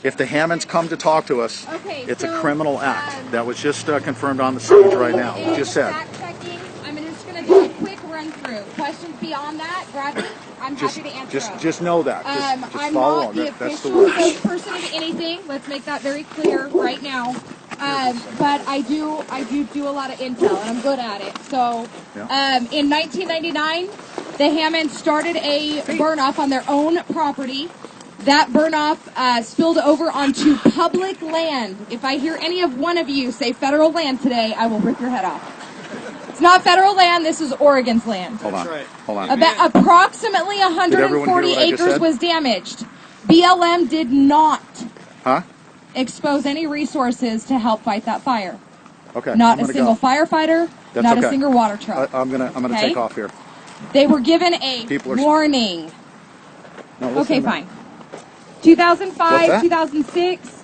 If the Hammonds come to talk to us, okay, it's so, a criminal act. That was just confirmed on the stage right now. It Just said. Fact-checking. I'm just going to do a quick run-through. Questions beyond that, grab me. I'm happy to answer. Just know that. Just I'm follow not on. the That's the official word. spokesperson of anything. Let's make that very clear right now. But I do a lot of intel, and I'm good at it. So, in 1999, the Hammonds started a burn-off on their own property. That burn-off spilled over onto public land. If I hear any of one of you say federal land today, I will rip your head off. It's not federal land. This is Oregon's land. Hold on. About approximately 140 acres was damaged. BLM did not expose any resources to help fight that fire. Okay. Not a single firefighter. That's not okay. a single water truck. I'm gonna take off here. They were given a warning. No, okay, fine. 2005, 2006.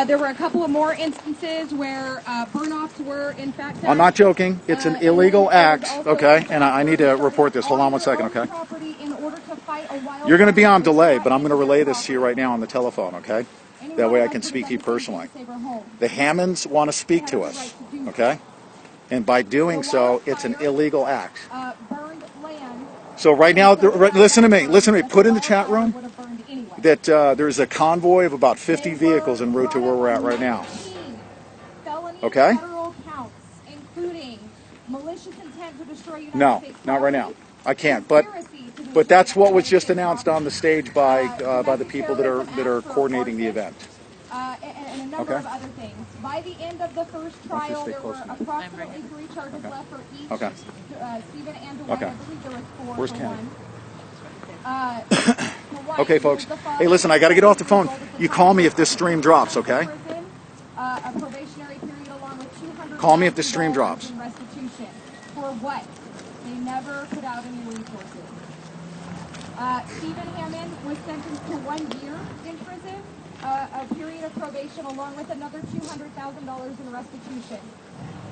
There were a couple of more instances where burn-offs were, in fact, done. I'm not joking. It's an illegal act, okay? And I need to report this. Hold on one second, okay? You're going to be on delay, but I'm going to relay this to you right now on the telephone, okay? That way I can speak to you personally. The Hammonds want to speak to us, okay? And by doing so, it's an illegal act. So right now, listen to me. Put in the chat room that there's a convoy of about 50 vehicles en route to where we're at right now. Okay? No, not right now. I can't. But that's what was just announced on the stage by the people that are coordinating the event. And a number of other things. By the end of the first trial, there were approximately 3 charges left for each. Stephen and Dwight, I believe there was 4. Where's Kenny? Okay, folks. Hey, listen, I got to get off the phone. You call me if this stream drops, okay? A probationary period along with $200,000 call me if this stream drops. Restitution. For what? They never put out any resources. Stephen Hammond was sentenced to 1 year in prison, a period of probation, along with another $200,000 in restitution.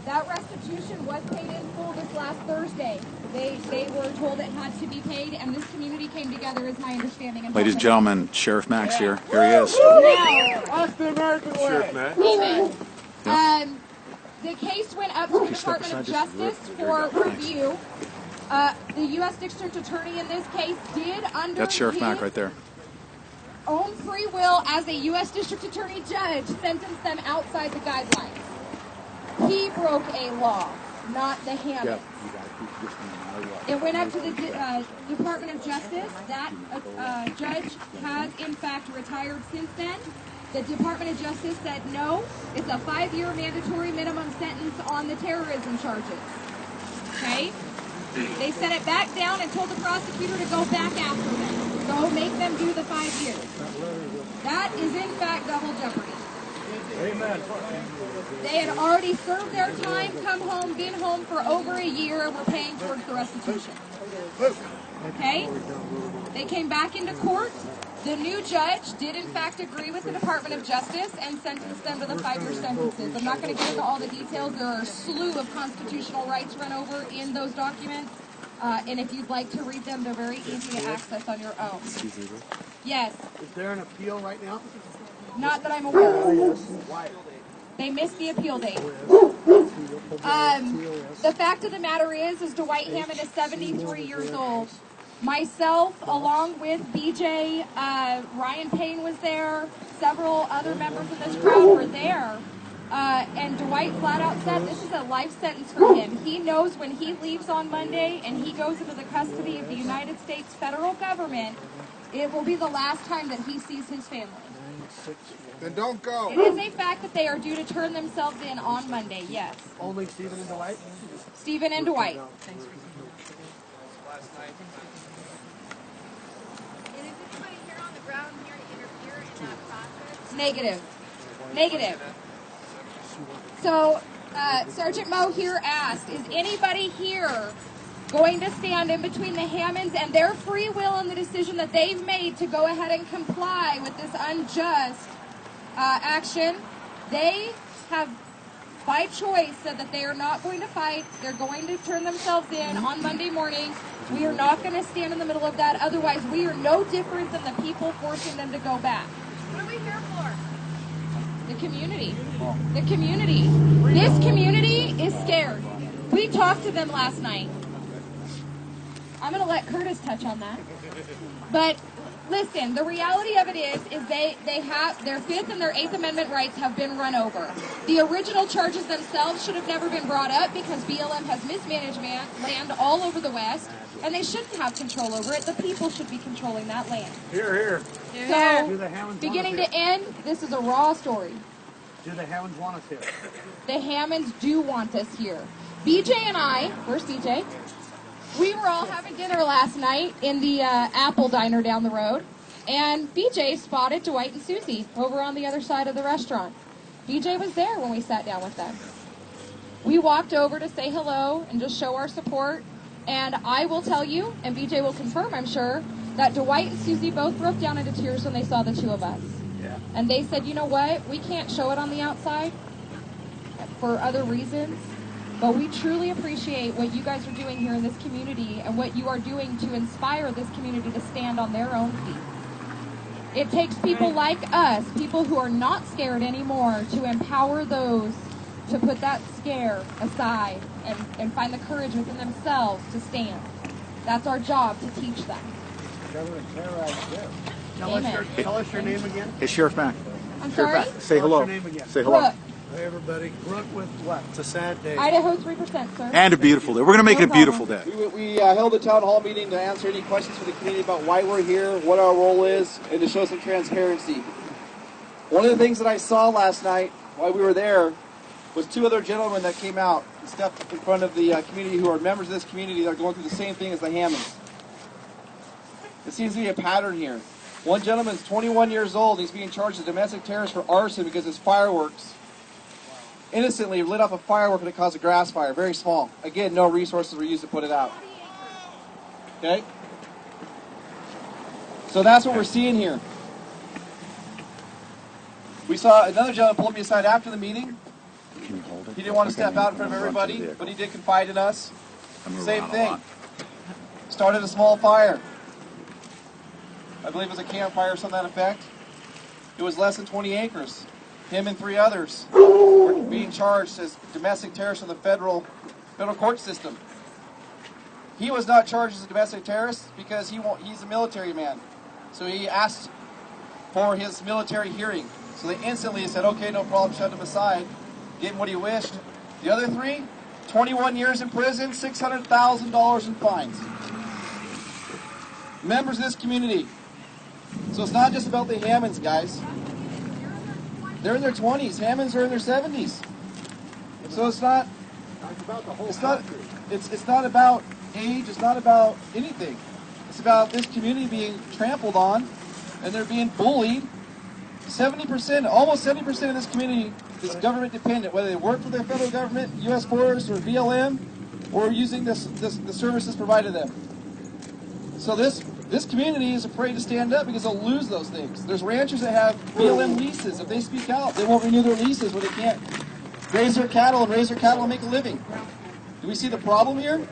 That restitution was paid in full this last Thursday. They were told it had to be paid, and this community came together, is my understanding. Ladies and gentlemen, Sheriff Max here. Here he is. That's the American way. Sheriff Max. The case went up to the Department of Justice for review. The U.S. District Attorney in this case did, under That's Sheriff Mack right there. Own free will as a U.S. District Attorney judge, sentence them outside the guidelines. He broke a law, not the Hammonds. It went up to the Department of Justice. That judge has, in fact, retired since then. The Department of Justice said no. It's a 5-year mandatory minimum sentence on the terrorism charges. Okay? They sent it back down and told the prosecutor to go back after them. Go make them do the 5 years. That is, in fact, double jeopardy. Amen. They had already served their time, come home, been home for over a year, and were paying towards the restitution. Okay? They came back into court. The new judge did, in fact, agree with the Department of Justice and sentenced them to the 5-year sentences. I'm not going to get into all the details. There are a slew of constitutional rights run over in those documents. And if you'd like to read them, they're very easy to access on your own. Yes. Is there an appeal right now? Not that I'm aware of. They missed the appeal date. The fact of the matter is Dwight Hammond is 73 years old. Myself, along with BJ, Ryan Payne was there. Several other members of this crowd were there. And Dwight flat out said this is a life sentence for him. He knows when he leaves on Monday and he goes into the custody of the United States federal government, it will be the last time that he sees his family. Then don't go. It is a fact that they are due to turn themselves in on Monday, yes. Only Stephen and Dwight? Stephen and Dwight. Thanks for And is anybody here on the ground here to interfere in that process? Negative. So, Sergeant Moe here asked, is anybody here going to stand in between the Hammonds and their free will and the decision that they've made to go ahead and comply with this unjust action? They have by choice, said that they are not going to fight. They're going to turn themselves in on Monday morning. We are not going to stand in the middle of that. Otherwise, we are no different than the people forcing them to go back. What are we here for? The community. The community. This community is scared. We talked to them last night. I'm going to let Curtis touch on that. But listen, the reality of it is they have their 5th and their 8th Amendment rights have been run over. The original charges themselves should have never been brought up because BLM has mismanaged land all over the West, and they shouldn't have control over it. The people should be controlling that land. Here. So, Do the Hammonds beginning want us to end, this is a raw story. here? Do the Hammonds want us here? The Hammonds do want us here. BJ and I, where's CJ? We were all having dinner last night in the Apple Diner down the road, and BJ spotted Dwight and Susie over on the other side of the restaurant. BJ was there when we sat down with them. We walked over to say hello and just show our support, and I will tell you, and BJ will confirm, I'm sure, that Dwight and Susie both broke down into tears when they saw the two of us. Yeah. And they said, you know what, we can't show it on the outside for other reasons, but we truly appreciate what you guys are doing here in this community and what you are doing to inspire this community to stand on their own feet. It takes people like us, people who are not scared anymore, to empower those to put that scare aside and find the courage within themselves to stand. That's our job, to teach them. Tell us your name again. Hey, Sheriff Mack. I'm Sheriff sorry? Mack, say hello. What's your name again? Say hello. Brooke, Hey, everybody. Brooke with what? It's a sad day. Idaho 3%, sir. And a beautiful day. We're going to make it a beautiful day. We held a town hall meeting to answer any questions for the community about why we're here, what our role is, and to show some transparency. One of the things that I saw last night while we were there was 2 other gentlemen that came out and stepped in front of the community who are members of this community that are going through the same thing as the Hammonds. There seems to be a pattern here. One gentleman's 21 years old. He's being charged as domestic terrorist for arson because his fireworks innocently lit off a firework and it caused a grass fire. Very small. Again, no resources were used to put it out. Okay? So that's what we're seeing here. We saw another gentleman pull me aside after the meeting. Can you hold it? He didn't want to step out in front of everybody, but he did confide in us. Same thing. Started a small fire. I believe it was a campfire or something to that effect. It was less than 20 acres. Him and 3 others were being charged as domestic terrorists in the federal court system. He was not charged as a domestic terrorist because he's a military man. So he asked for his military hearing. So they instantly said, okay, no problem, shut him aside, gave him what he wished. The other 3, 21 years in prison, $600,000 in fines. Members of this community. So it's not just about the Hammonds, guys. They're in their 20s. Hammonds are in their 70s. So it's not about age. It's not about anything. It's about this community being trampled on, and they're being bullied. 70%, almost 70% of this community is government dependent, whether they work for the federal government, U.S. Forest, or BLM, or using the services provided them. So this community is afraid to stand up because they'll lose those things. There's ranchers that have BLM leases. If they speak out, they won't renew their leases where they can't raise their cattle and make a living. Do we see the problem here?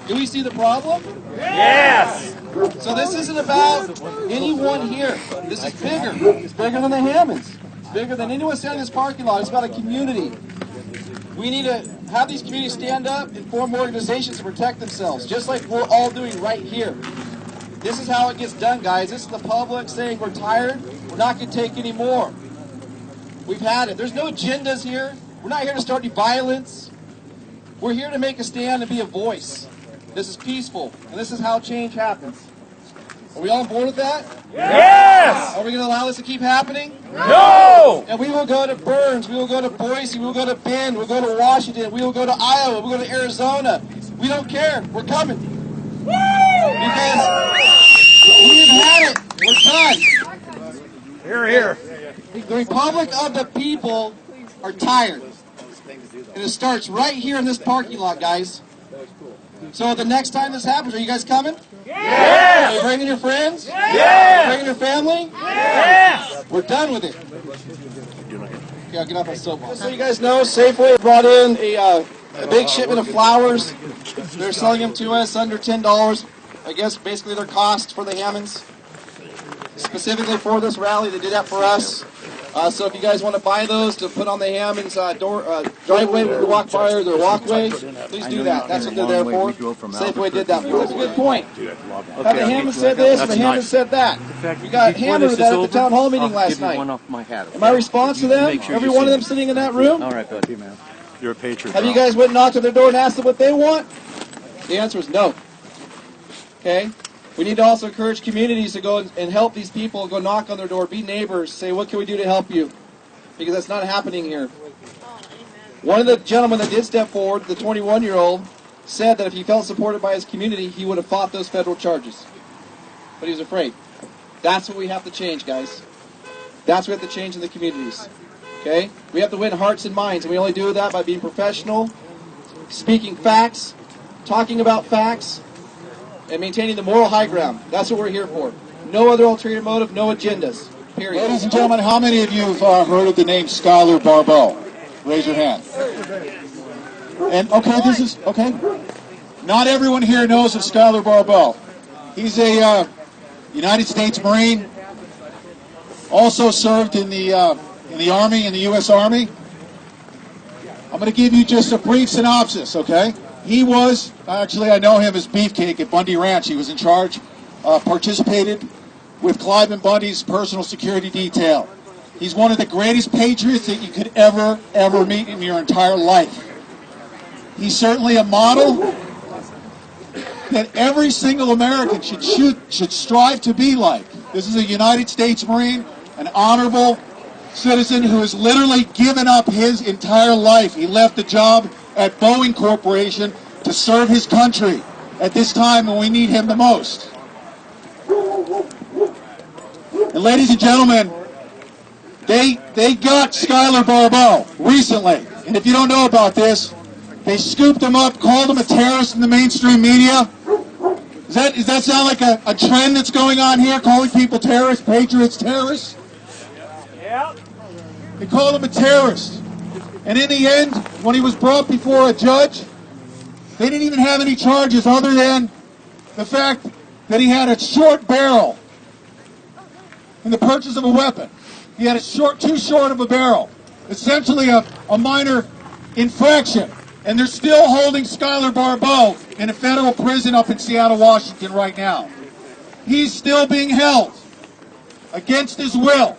Do we see the problem? Yes! So this isn't about anyone here. This is bigger. It's bigger than the Hammonds. It's bigger than anyone standing in this parking lot. It's about a community. We need to have these communities stand up and form organizations to protect themselves, just like we're all doing right here. This is how it gets done, guys. This is the public saying we're tired, we're not going to take any more. We've had it. There's no agendas here. We're not here to start any violence. We're here to make a stand and be a voice. This is peaceful, and this is how change happens. Are we all on board with that? Yes! Are we going to allow this to keep happening? No! And we will go to Burns, we will go to Boise, we will go to Bend, we'll go to Washington, we will go to Iowa, we'll go to Arizona. We don't care. We're coming. Because we've had it. We're done. Here, here. The Republic of the people are tired. And it starts right here in this parking lot, guys. So the next time this happens, are you guys coming? Yes! Are you bringing your friends? Yes! Are you bringing your family? Yes! We're done with it. Okay, I'll get off my soapbox. Just so you guys know, Safeway brought in a big shipment of flowers. They're selling them to us under $10. I guess basically their cost for the Hammonds. Specifically for this rally, they did that for us. So if you guys want to buy those to put on the Hammond's driveway when you walk by or their walkway, please do that. That's what they're there for. Safeway did that for us. That's a good point. Now the Hammond said this, and the Hammond said that. We got hammered with that at the town hall meeting last night. And my response to them, every one of them sitting in that room, All right, buddy, man. You're a patriot. have you guys went and knocked on their door and asked them what they want? The answer is no. Okay? We need to also encourage communities to go and help these people, go knock on their door, be neighbors, say, what can we do to help you? Because that's not happening here. One of the gentlemen that did step forward, the 21-year-old, said that if he felt supported by his community, he would have fought those federal charges. But he was afraid. That's what we have to change, guys. That's what we have to change in the communities. Okay? We have to win hearts and minds, and we only do that by being professional, speaking facts, talking about facts, and maintaining the moral high ground. That's what we're here for. No other ulterior motive, no agendas. Period. Ladies and gentlemen, how many of you have heard of the name Skylar Barbeau? Raise your hand. And okay, this is okay. Not everyone here knows of Skylar Barbeau. He's a United States Marine. Also served in the Army, in the U.S. Army. I'm going to give you just a brief synopsis, okay? He was, actually I know him as Beefcake at Bundy Ranch. He was in charge, participated with Clive and Bundy's personal security detail. He's one of the greatest patriots that you could ever meet in your entire life. He's certainly a model that every single American should strive to be like. This is a United States Marine, an honorable citizen who has literally given up his entire life. He left the job at Boeing Corporation to serve his country at this time when we need him the most. And ladies and gentlemen, they got Skylar Barbeau recently. And if you don't know about this, they scooped him up, called him a terrorist in the mainstream media. Does that sound like a trend that's going on here, calling people terrorists, patriots, terrorists? Yeah. They called him a terrorist. And in the end, when he was brought before a judge, they didn't even have any charges other than the fact that he had a short barrel in the purchase of a weapon. He had too short of a barrel. Essentially a minor infraction. And they're still holding Skylar Barbeau in a federal prison up in Seattle, Washington right now. He's still being held against his will.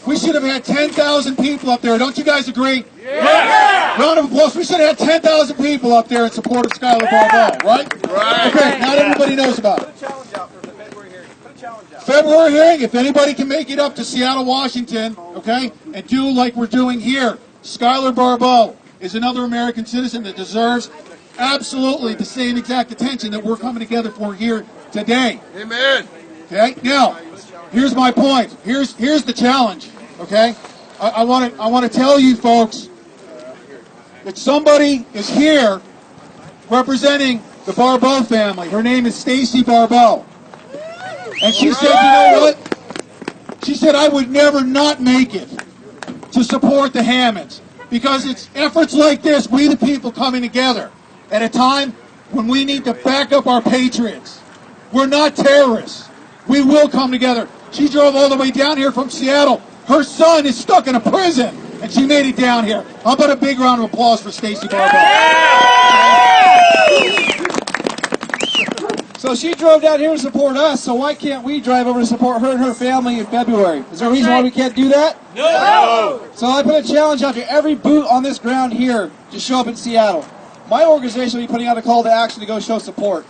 We should have had 10,000 people up there. Don't you guys agree? Yeah! Round of applause. We should have had 10,000 people up there in support of Skylar Barbeau, right? Right. Okay, not everybody knows about it. Put a challenge out for the February hearing. Put a challenge out. February hearing, if anybody can make it up to Seattle, Washington, okay, and do like we're doing here, Skylar Barbeau is another American citizen that deserves absolutely the same exact attention that we're coming together for here today. Amen. Okay, now, here's my point. Here's the challenge, okay? I want to tell you folks that somebody is here representing the Barbeau family. Her name is Stacy Barbeau. And she said, you know what? She said, I would never not make it to support the Hammonds. Because it's efforts like this, we the people coming together at a time when we need to back up our patriots. We're not terrorists. We will come together. She drove all the way down here from Seattle. Her son is stuck in a prison, and she made it down here. How about a big round of applause for Stacy Barbeau? So she drove down here to support us, so why can't we drive over to support her and her family in February? Is there a reason why we can't do that? No! So I put a challenge out to every boot on this ground here to show up in Seattle. My organization will be putting out a call to action to go show support.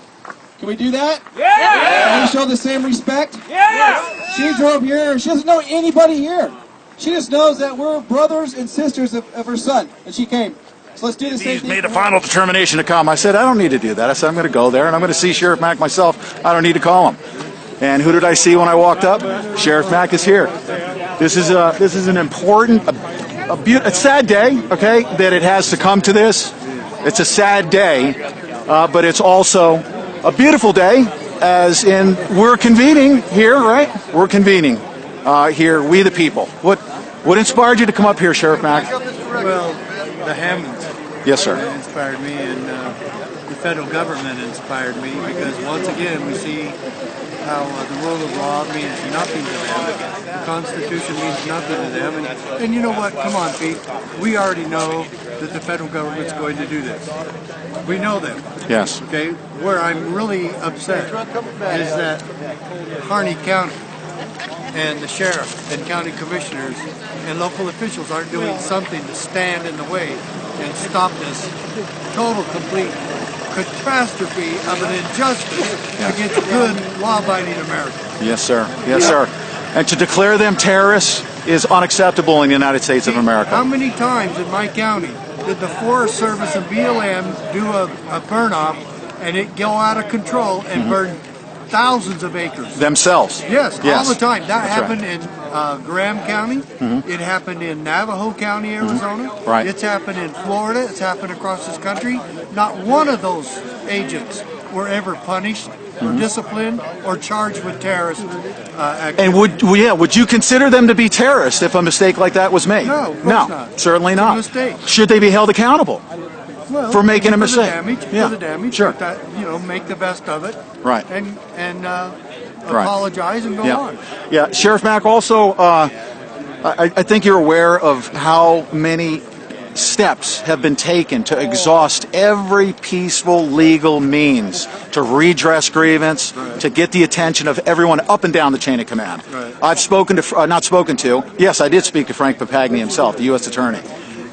Can we do that? Yeah! Can we show the same respect? Yeah! She drove here. She doesn't know anybody here. She just knows that we're brothers and sisters of her son, and she came. So let's do the same He's thing. made a final determination to come. I said, I don't need to do that. I said, I'm going to go there, and I'm going to see Sheriff Mack myself. I don't need to call him. And who did I see when I walked up? Sheriff Mack is here. This is an important, a sad day, okay, that it has to come to this. It's a sad day, but it's also a beautiful day, as in we're convening here, right? We're convening here, we the people. What inspired you to come up here, Sheriff Mack? Well, the Hammonds Yes, sir. inspired me, and the federal government inspired me, because once again we see how the rule of law means nothing to them. The Constitution means nothing to them. And you know what? Come on, Pete. We already know that the federal government's going to do this. We know that. Yes. Okay? Where I'm really upset is that Harney County and the sheriff and county commissioners and local officials aren't doing something to stand in the way and stop this total, complete catastrophe of an injustice against good, law-abiding Americans. Yes, sir. Yes, sir. And to declare them terrorists is unacceptable in the United States of America. How many times in my county did the Forest Service and BLM do a burn-off and it go out of control and burn thousands of acres? Themselves. Yes, all the time. That That's happened right. in Graham County. It happened in Navajo County, Arizona. Right. It's happened in Florida. It's happened across this country. Not one of those agents were ever punished or disciplined or charged with terrorist activity. And would you consider them to be terrorists if a mistake like that was made? No, of course not. Certainly It's a not. mistake. Should they be held accountable? Well, for making a for mistake. The damage, Yeah, for the damage. sure. But that, make the best of it. Right. And apologize and go on. Yeah, Sheriff Mack, also, I think you're aware of how many steps have been taken to exhaust every peaceful legal means to redress grievance, to get the attention of everyone up and down the chain of command. Right. I've spoken to, not spoken to, yes, I did speak to Frank Papagni himself, the U.S. Attorney.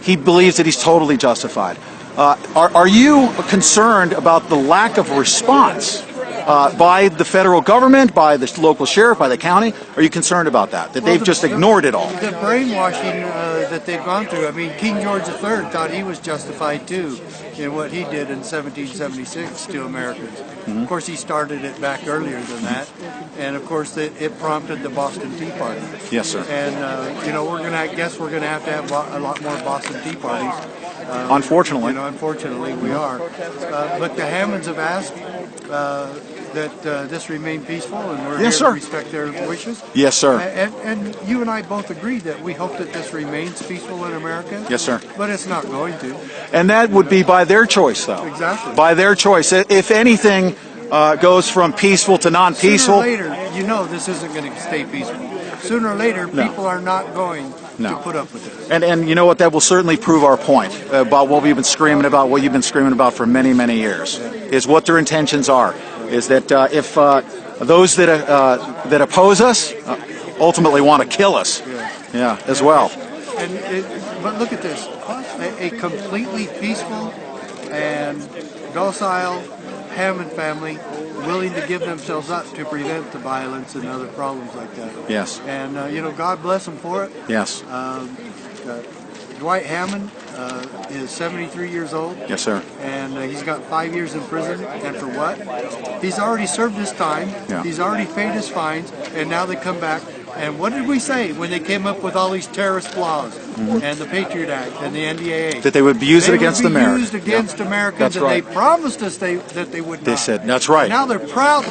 He believes that he's totally justified. Are you concerned about the lack of response by the federal government, by the local sheriff, by the county? Are you concerned about that? That they've just ignored it all? The brainwashing that they've gone through. I mean, King George III thought he was justified too in what he did in 1776 to Americans. Of course, he started it back earlier than that, and of course, it prompted the Boston Tea Party. Yes, sir. And I guess we're going to have a lot more Boston Tea parties. Unfortunately. Unfortunately, we are. But the Hammonds have asked that this remain peaceful, and we're here to respect their wishes. Yes, sir. And you and I both agree that we hope that this remains peaceful in America. Yes, sir. But it's not going to. And that would be by their choice, though. Exactly. By their choice. If anything goes from peaceful to non-peaceful. Sooner or later, this isn't going to stay peaceful. Sooner or later, people are not going to put up with this. And you know what? That will certainly prove our point about what we've been screaming about, what you've been screaming about for many, many years, is what their intentions are. Is that if those that oppose us ultimately want to kill us, as well. But look at this, a completely peaceful and docile Hammond family willing to give themselves up to prevent the violence and other problems like that. Yes. And, God bless them for it. Yes. Dwight Hammond is 73 years old. Yes, sir. And he's got 5 years in prison. And for what? He's already served his time. Yeah. He's already paid his fines. And now they come back. And what did we say when they came up with all these terrorist laws and the Patriot Act and the NDAA? That they would use it against America. They would be used against Americans, That's right. and they promised us that they would not. They said, that's right. Now they're proud.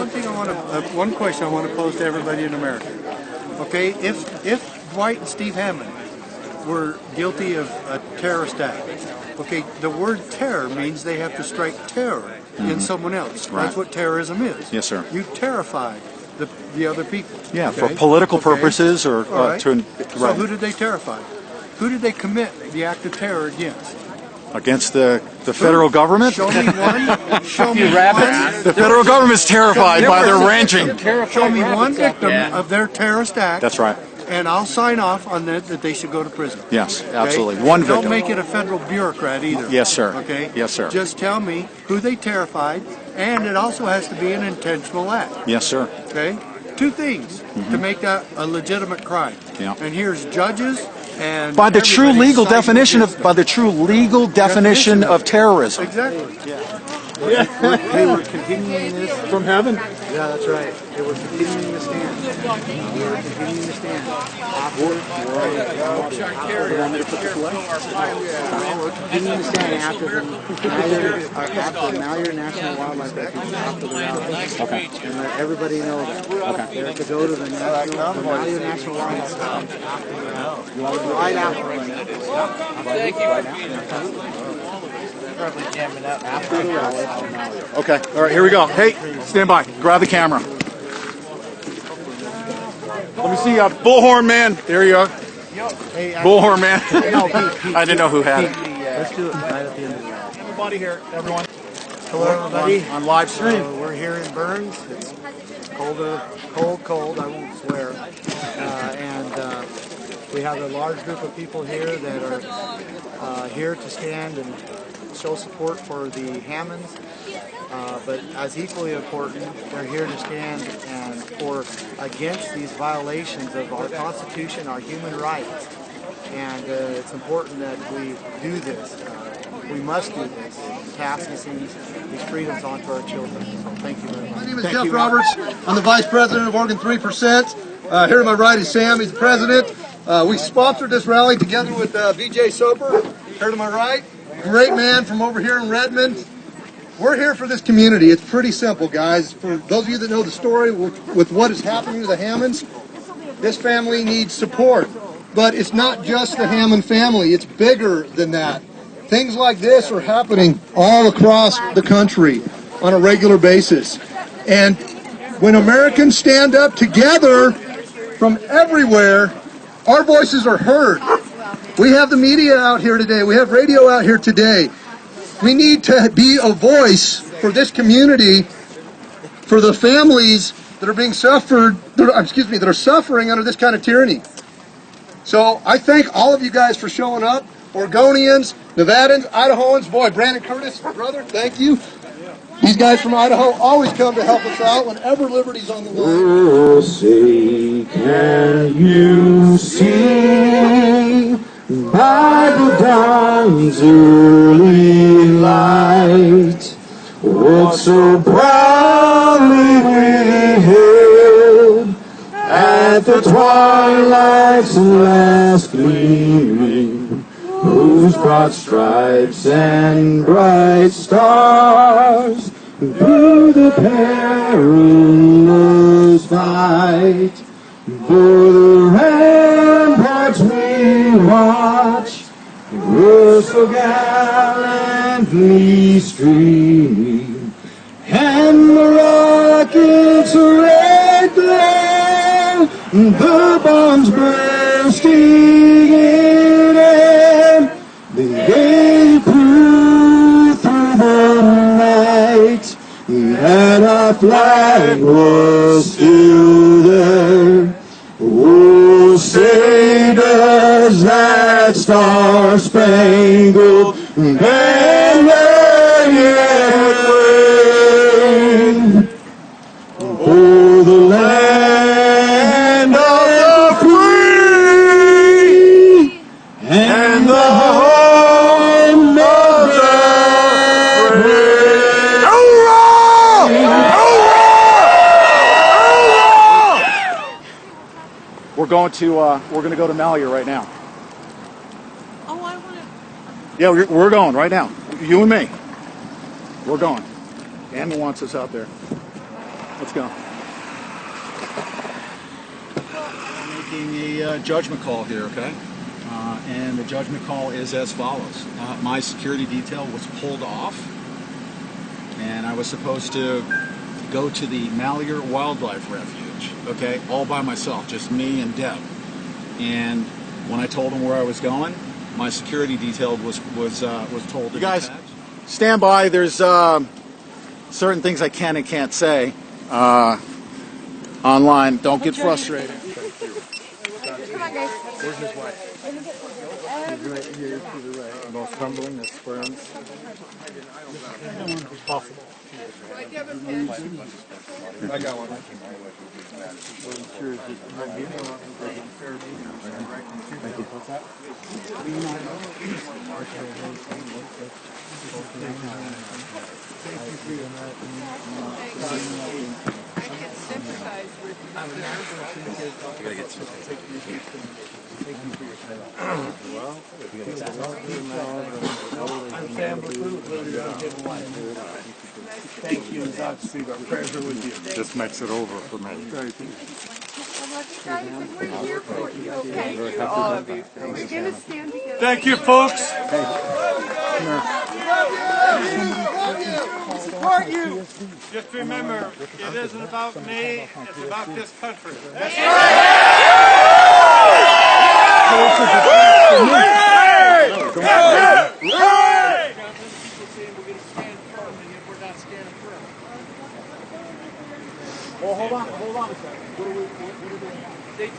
One question I want to pose to everybody in America. Okay, if Dwight and Steve Hammond were guilty of a terrorist act, okay, the word terror means they have to strike terror in someone else. Right. That's what terrorism is. Yes, sir. You terrify the other people. Yeah, okay? for political purposes or All right. to. So Right. who did they terrify? Who did they commit the act of terror against? Against the federal government? Show me one. Show me one. The federal government's terrified by their ranching. Show me one victim of their terrorist act. That's right. And I'll sign off on that they should go to prison. Yes, Okay? absolutely. One victim. Don't make it a federal bureaucrat either. Yes, sir. Okay? Yes, sir. Just tell me who they terrified, and it also has to be an intentional act. Yes, sir. Okay? Two things to make that a legitimate crime. Yeah. And here's judges and By the true everybody legal citing definition against by the true legal definition of terrorism. Exactly. Yeah. They were continuing this From heaven? Yeah, that's right. They were continuing to stand. We were continuing to stand. After we're continuing to stand after the Malheur National Wildlife Refuge after the rally. Okay. And let everybody know that. Okay. They're to go to the Malheur National Wildlife Refuge after the rally. Right after. After the rally. Okay. All right. Here we go. Hey, stand by. Grab the camera. Let me see. Bullhorn man. There you are. Bullhorn man. I didn't know who had it. Let's do it right at the end of the rally. Everybody here, everyone. Hello, everybody. On live stream. We're here in Burns. It's cold, I won't swear. And we have a large group of people here that are here to stand and show support for the Hammonds. But as equally important, they're here to stand and against these violations of our Constitution, our human rights. And it's important that we do this. We must do this. Pass these freedoms on to our children. So thank you very much. My name is Jeff Roberts. I'm the Vice President of Oregon 3%. Here to my right is Sam. He's the President. We sponsored this rally together with VJ Soper. Here to my right, great man from over here in Redmond. We're here for this community. It's pretty simple, guys. For those of you that know the story with what is happening to the Hammonds, this family needs support. But it's not just the Hammond family. It's bigger than that. Things like this are happening all across the country on a regular basis. And when Americans stand up together from everywhere, our voices are heard. We have the media out here today. We have radio out here today. We need to be a voice for this community, for the families that are being that are suffering under this kind of tyranny. So I thank all of you guys for showing up. Oregonians, Nevadans, Idahoans. Boy, Brandon Curtis, brother, thank you. These guys from Idaho always come to help us out whenever liberty's on the line. Oh, say, can you see by the dawn's early light what so proudly we hailed at the twilight's last gleaming, whose broad stripes and bright stars through the perilous fight for the ramparts we watch were so gallantly streaming, and the rockets' red glare, the bombs bursting in air, they proved through the night that our flag was still there. Oh, say does that star-spangled banner yet wave o'er the land of the free and the home of the brave. We're going to go to Militia right now. Oh, I want to. Yeah, we're going right now. You and me. We're going. Ammon wants us out there. Let's go. I'm making a judgment call here, okay? And the judgment call is as follows. My security detail was pulled off, and I was supposed to go to the Militia Wildlife Refuge, okay, all by myself, just me and Deb. And when I told them where I was going, my security detail was told. You guys, stand by. There's certain things I can and can't say online. Don't get frustrated. Come on, guys. Where's his wife? He's right here to the right. Most humbling, the sperms. Possible. I got one. Thank you, and Godspeed. Our prayers are with you. This makes it over for me. We're here for you, okay? For all of you. We're going to stand together. Thank you, folks. Support you. Just remember, it isn't about me, it's about this country. Well, hold on a second.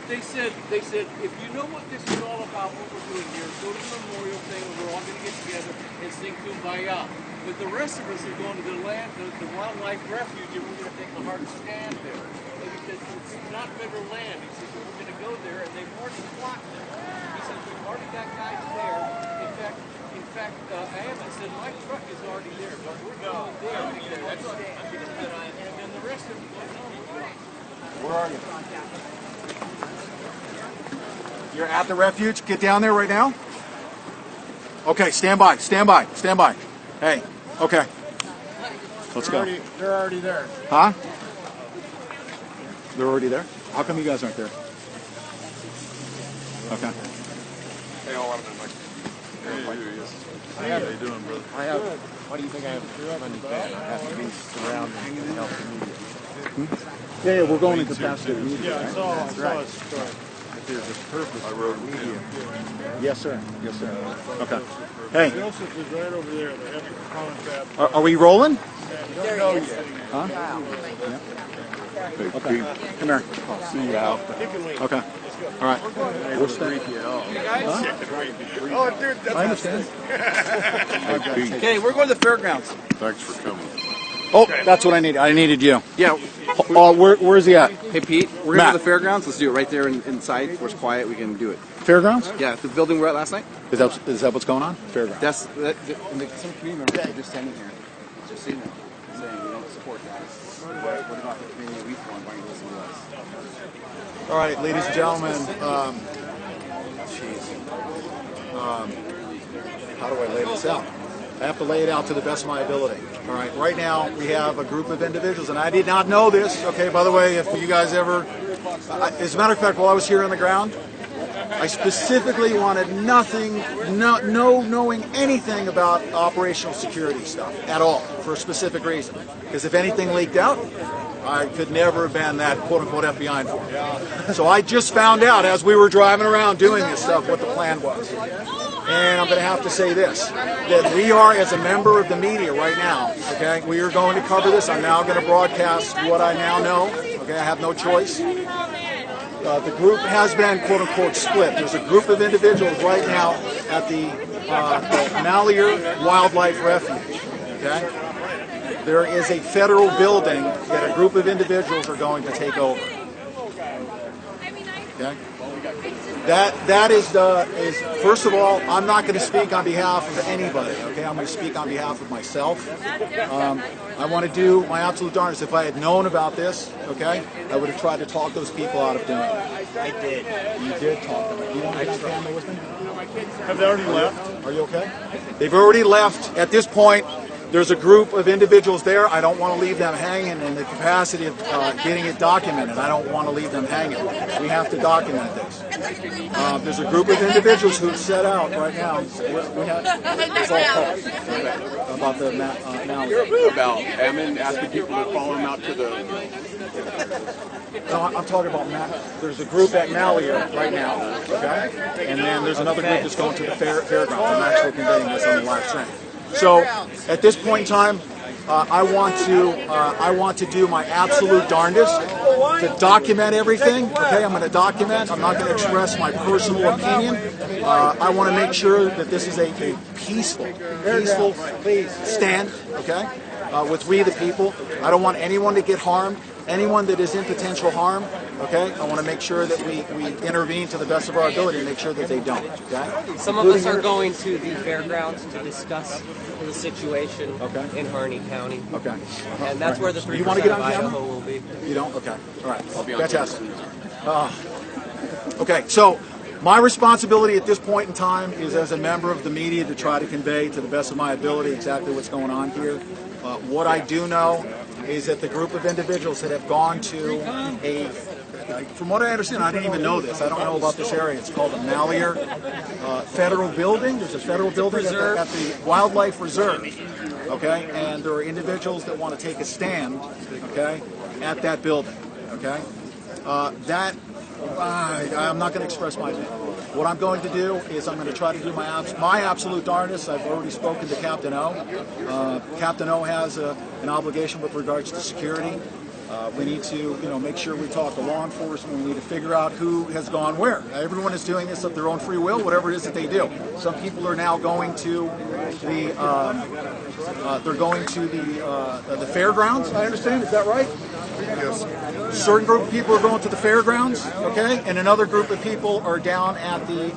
They said, if you know what this is all about, what we're doing here, go to the memorial thing, and we're all going to get together and sing Kumbaya. But the rest of us are going to the wildlife refuge, and we're going to take a hard stand there. Because it's not federal land. He says, we're going to go there, and they've already blocked it. He says, we've already got guys there. In fact, Ammon said, my truck is already there, but we're going there. That's what I'm going to put on. And then the rest of them go, no, we're going. Where are you? You're at the refuge? Get down there right now? Okay, stand by. Hey, okay. Let's go. They're already there. Huh? They're already there? How come you guys aren't there? Okay. Hey, all of them. How you doing, brother? Why do you think I have money bad? I have to be surrounded and help the media. Yeah, we're going into capacity media. Yeah, I saw his story. If there's a purpose for media. Yes, sir. Okay. Hey, Joseph is right over there. They're having a confab. are we rolling? Don't know yet. Huh? Yeah. Okay. Come here. See you out. Okay. All right. We're staying. Oh, dude, I understand. Okay, we're going to the fairgrounds. Thanks for coming. Oh, that's what I needed. I needed you. Yeah. Where's he at? Hey, Pete, we're going to the fairgrounds. Let's do it right there inside where it's quiet. We can do it. Fairgrounds? Yeah, the building we were at last night. Is that what's going on? Fairgrounds. Some community members are just standing here, just sitting there, saying we don't support that. What about the community we formed? Why don't you listen to us? All right, ladies and gentlemen. How do I lay this out? I have to lay it out to the best of my ability. All right, right now we have a group of individuals, and I did not know this. Okay, by the way, if you guys ever, as a matter of fact, while I was here on the ground, I specifically wanted knowing anything about operational security stuff at all for a specific reason. Because if anything leaked out, I could never have been that quote-unquote FBI informant. So I just found out as we were driving around doing this stuff what the plan was. And I'm going to have to say this, that we are, as a member of the media right now, okay, we are going to cover this. I'm now going to broadcast what I now know. Okay, I have no choice. The group has been, quote-unquote, split. There's a group of individuals right now at the Militia Wildlife Refuge. Okay? There is a federal building that a group of individuals are going to take over. Okay? That is first of all, I'm not going to speak on behalf of anybody. Okay, I'm going to speak on behalf of myself. I want to do my absolute darndest. If I had known about this, okay, I would have tried to talk those people out of doing it. I did. You did talk to them. You want to get on camera with me? Have they already left? Are you okay? They've already left. At this point, there's a group of individuals there. I don't want to leave them hanging in the capacity of getting it documented. I don't want to leave them hanging. We have to document this. There's a group of individuals who've set out right now. It's all public about the about Ammon asking people to follow him out to the... No, I'm talking about there's a group at Militia right now, okay? And then there's another group that's going to the fairgrounds. I'm actually conveying this on the live stream. So at this point in time, I want to do my absolute darndest to document everything. Okay, I'm going to document. I'm not going to express my personal opinion. I want to make sure that this is a peaceful stand. Okay, with we the people. I don't want anyone to get harmed. anyone that is in potential harm, okay, I want to make sure that we intervene to the best of our ability to make sure that they don't, okay? Some of us are going to the fairgrounds to discuss the situation in Harney County. Okay. And that's where the 3% You want to get on of camera? Idaho will be. You don't? Okay. All right. I'll be on fantastic. Okay, so my responsibility at this point in time is as a member of the media to try to convey to the best of my ability exactly what's going on here. What I do know is that the group of individuals that have gone to from what I understand, I didn't even know this. I don't know about this area. It's called a Militia federal building. There's a federal building at the Wildlife Reserve. Okay, and there are individuals that want to take a stand. Okay, at that building. Okay, I'm not going to express my opinion. What I'm going to do is I'm going to try to do my absolute darndest. I've already spoken to Captain O. Captain O has an obligation with regards to security. We need to, make sure we talk to law enforcement. We need to figure out who has gone where. Everyone is doing this of their own free will, whatever it is that they do. Some people are now going to the fairgrounds. I understand. Is that right? Yes. A certain group of people are going to the fairgrounds, okay, and another group of people are down at the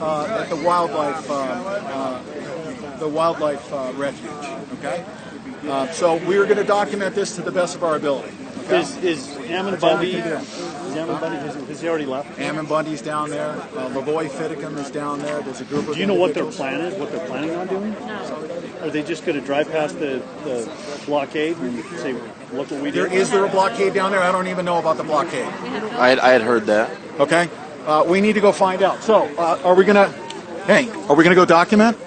wildlife refuge, okay. So we're going to document this to the best of our ability. Okay? Is Ammon Bundy? Has he already left? Ammon Bundy's down there. LaVoy Finicum is down there. There's a group of. Do you know what their plan is? What they're planning on doing? No. Are they just going to drive past the blockade and say, "Look what we did"? Is there a blockade down there? I don't even know about the blockade. I had heard that. Okay. We need to go find out. So, are we gonna go document?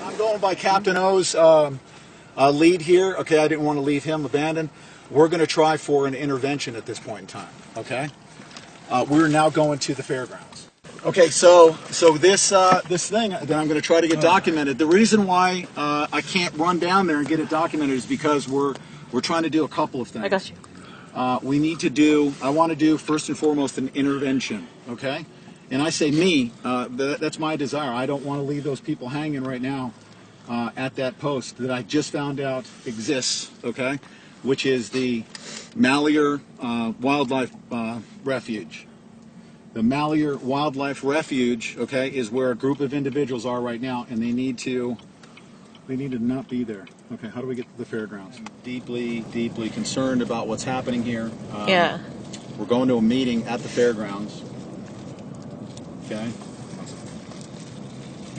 I'm going by Captain O's lead here. Okay, I didn't want to leave him abandoned. We're going to try for an intervention at this point in time. Okay. We're now going to the fairgrounds. Okay, so this thing that I'm going to try to get documented. The reason why I can't run down there and get it documented is because we're trying to do a couple of things. I got you. I want to do first and foremost an intervention. Okay, and I say me. That's my desire. I don't want to leave those people hanging right now at that post that I just found out exists. Okay, which is the Militia Wildlife Refuge. The Militia Wildlife Refuge, okay, is where a group of individuals are right now, and they need to not be there. Okay, how do we get to the fairgrounds? I'm deeply concerned about what's happening here. Yeah. We're going to a meeting at the fairgrounds. Okay.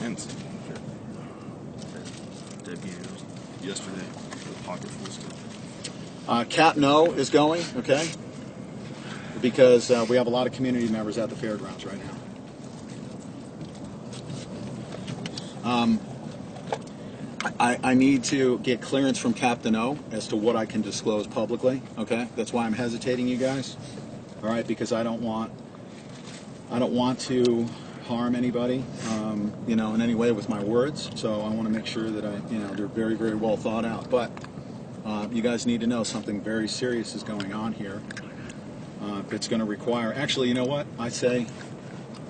And debuted yesterday with a pocket full of stuff. Captain O is going, okay, because we have a lot of community members at the fairgrounds right now. I need to get clearance from Captain O as to what I can disclose publicly, okay? That's why I'm hesitating, you guys, all right, because I don't want to harm anybody, in any way with my words, so I want to make sure that they're very, very well thought out, but you guys need to know something very serious is going on here. It's going to require, actually, you know what? I say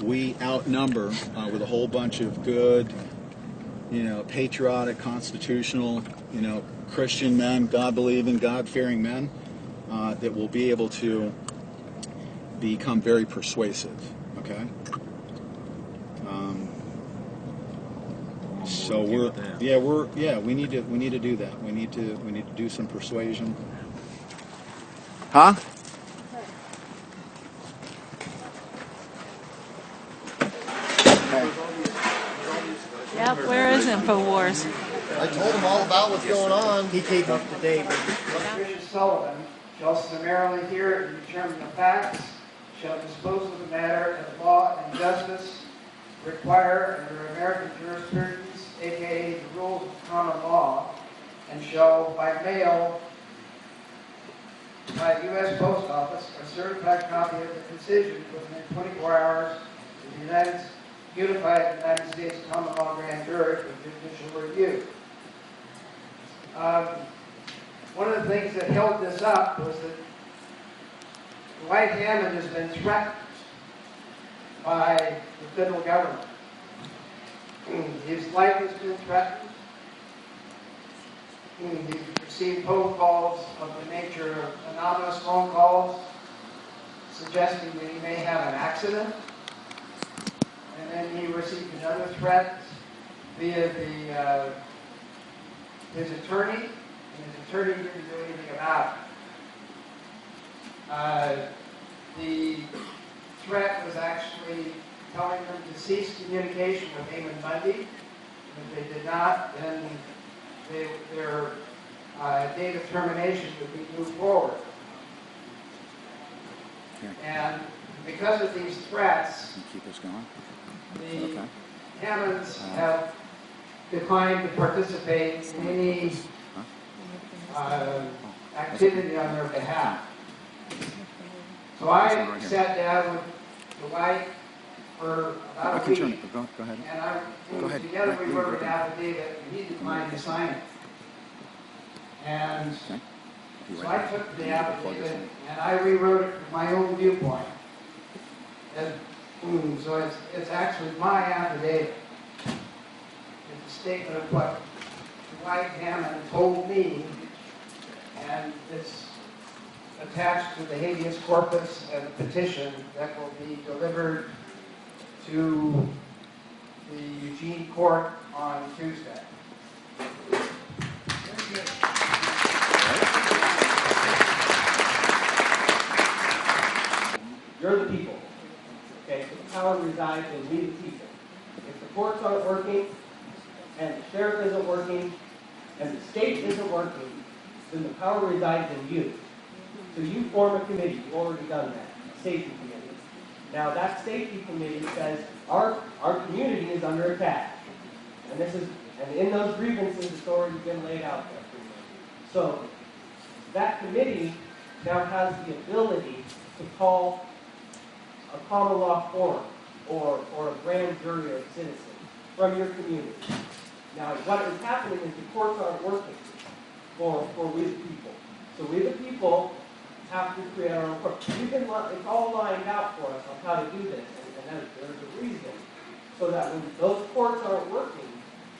we outnumber with a whole bunch of good, patriotic, constitutional, Christian men, God-believing, God-fearing men that will be able to become very persuasive, okay? So we need to do that. We need to do some persuasion. Huh? Yep, where is InfoWars? I told him all about what's going on. He came up to date. Bishop Sullivan shall summarily hear and determine the facts, shall dispose of the matter as law and justice require under American jurisprudence, aka the rules of common law, and shall by mail by the U.S. Post Office a certified copy of the decision within 24 hours of the Unified United States Common Law Grand Jury for judicial review. One of the things that held this up was that Dwight Hammond has been threatened by the federal government. His life has been threatened. He's received phone calls of the nature of anonymous phone calls suggesting that he may have an accident. And then he received another threat via his attorney, and his attorney didn't do anything about it. The threat was actually telling them to cease communication with Ammon Bundy. If they did not, then their date of termination would be moved forward. And because of these threats, keep us going. The Ammons have declined to participate in any activity on their behalf. So I sat down with the wife for about a week, and together we wrote an affidavit, and he declined to sign it. And so I took the affidavit and I rewrote it from my own viewpoint. So it's actually my affidavit. It's a statement of what Dwight Hammond told me, and it's attached to the habeas corpus and the petition that will be delivered to the Eugene court on Tuesday. You're the people. Okay, so the power resides in we the people. If the courts aren't working, and the sheriff isn't working, and the state isn't working, then the power resides in you. So you form a committee. You've already done that. A safety committee. Now that safety committee says our community is under attack. And in those grievances it's already been laid out there. So that committee now has the ability to call a common law forum or a grand jury of citizens from your community. Now what is happening is the courts aren't working for we the people. So we the people have to create our own court. It's all lined out for us on how to do this, and there's a reason. So that when those courts aren't working,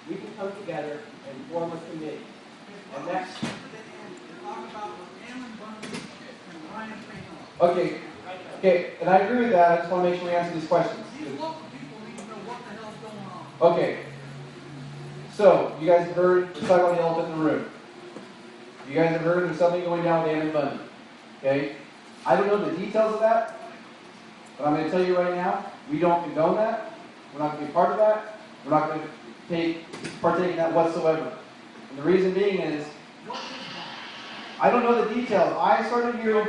we can come together and form a committee. And that's okay, and I agree with that. I just want to make sure we answer these questions. Okay. So, you guys have heard, let's talk about the elephant in the room. You guys have heard there's something going down with Ammon Bundy. Okay? I don't know the details of that, but I'm going to tell you right now, we don't condone that. We're not going to be part of that. We're not going to partake in that whatsoever. And the reason being is, I don't know the details. I started hearing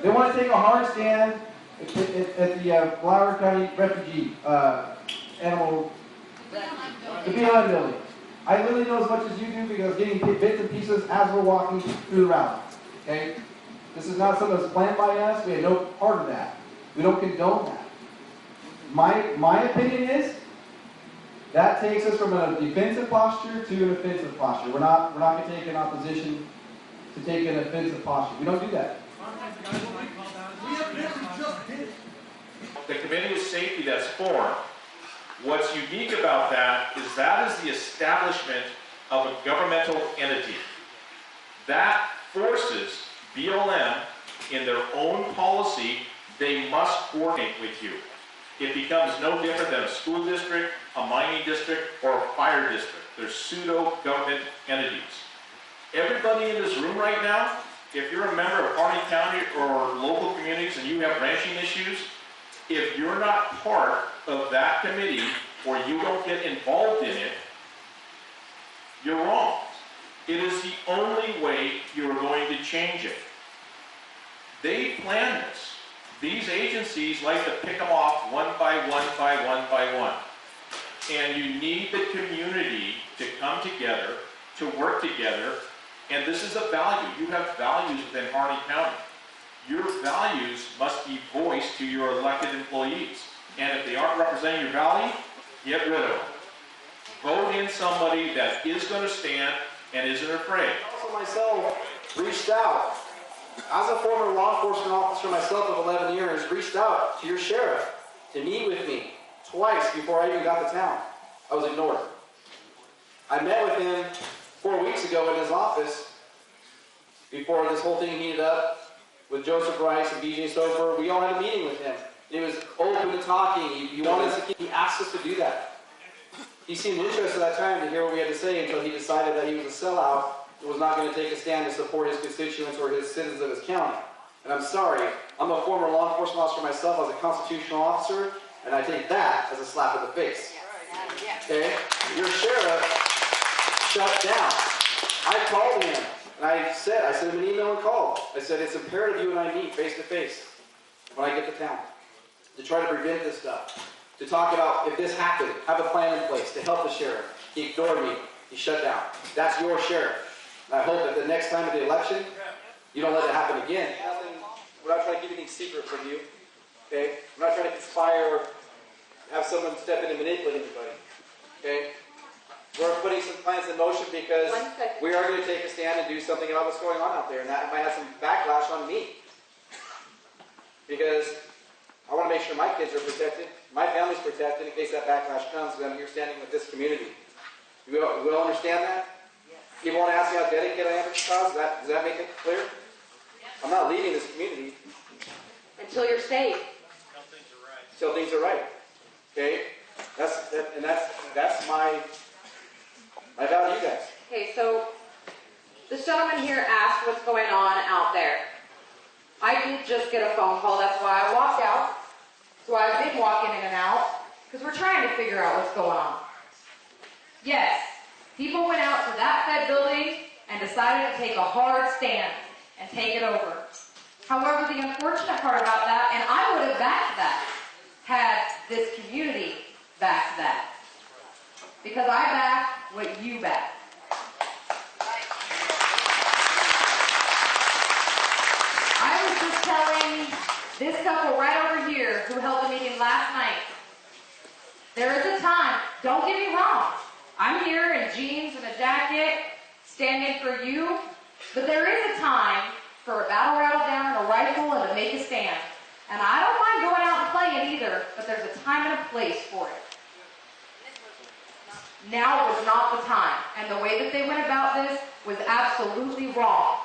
they want to take a hard stand at the Flower County Refugee Animal, the BLM building. I literally know as much as you do because I was getting bits and pieces as we're walking through the rally. Okay? This is not something that's planned by us. We had no part of that. We don't condone that. My opinion is that takes us from a defensive posture to an offensive posture. We're not going to take an opposition to take an offensive posture. We don't do that. The committee of safety that's formed, what's unique about that is the establishment of a governmental entity. That forces BLM in their own policy, they must coordinate with you. It becomes no different than a school district, a mining district, or a fire district. They're pseudo-government entities. Everybody in this room right now, if you're a member of Harney County or local communities and you have ranching issues, if you're not part of that committee or you don't get involved in it, you're wrong. It is the only way you're going to change it. They plan this. These agencies like to pick them off one by one. And you need the community to come together, to work together, and this is a value. You have values within Harney County. Your values must be voiced to your elected employees. And if they aren't representing your value, get rid of them. Vote in somebody that is going to stand and isn't afraid. Also myself reached out. As a former law enforcement officer myself of 11 years, reached out to your sheriff to meet with me twice before I even got to town. I was ignored. I met with him 4 weeks ago in his office, before this whole thing heated up with Joseph Rice and BJ Soper, we all had a meeting with him. He was open to talking. He wanted us to he asked us to do that. He seemed interested at that time to hear what we had to say until he decided that he was a sellout and was not going to take a stand to support his constituents or his citizens of his county. And I'm sorry, I'm a former law enforcement officer myself as a constitutional officer, and I take that as a slap in the face. Okay? Your sheriff shut down. I called him, and I sent him an email and called. I said, it's imperative you and I meet face to face when I get to town to try to prevent this stuff. To talk about if this happened, have a plan in place to help the sheriff. He ignored me. He shut down. That's your sheriff. And I hope that the next time of the election, you don't let it happen again. We're not trying to give anything secret from you. Okay? We're not trying to conspire or have someone step in and manipulate anybody. Okay? We're putting some plans in motion because we are going to take a stand and do something about what's going on out there. And that might have some backlash on me. Because I want to make sure my kids are protected, my family's protected in case that backlash comes, because I'm here standing with this community. We all understand that? Yes. People want to ask me how dedicated I am to the cause. Does that make it clear? Yes. I'm not leaving this community. Until you're safe. Until things are right. Okay? That's my vow to you guys. Okay, so this gentleman here asked what's going on out there. I did just get a phone call, that's why I walked out. That's why I've been walking in and out, because we're trying to figure out what's going on. Yes, people went out to that Fed building and decided to take a hard stand and take it over. However, the unfortunate part about that, and I would have backed that, had this community backed that. Because I back what you back. I was just telling this couple right over here who held the meeting last night, there is a time, don't get me wrong, I'm here in jeans and a jacket, standing for you, but there is a time for a battle rattle down and a rifle and to make a stand. And I don't mind going out and playing either, but there's a time and a place for it. Now was not the time, and the way that they went about this was absolutely wrong.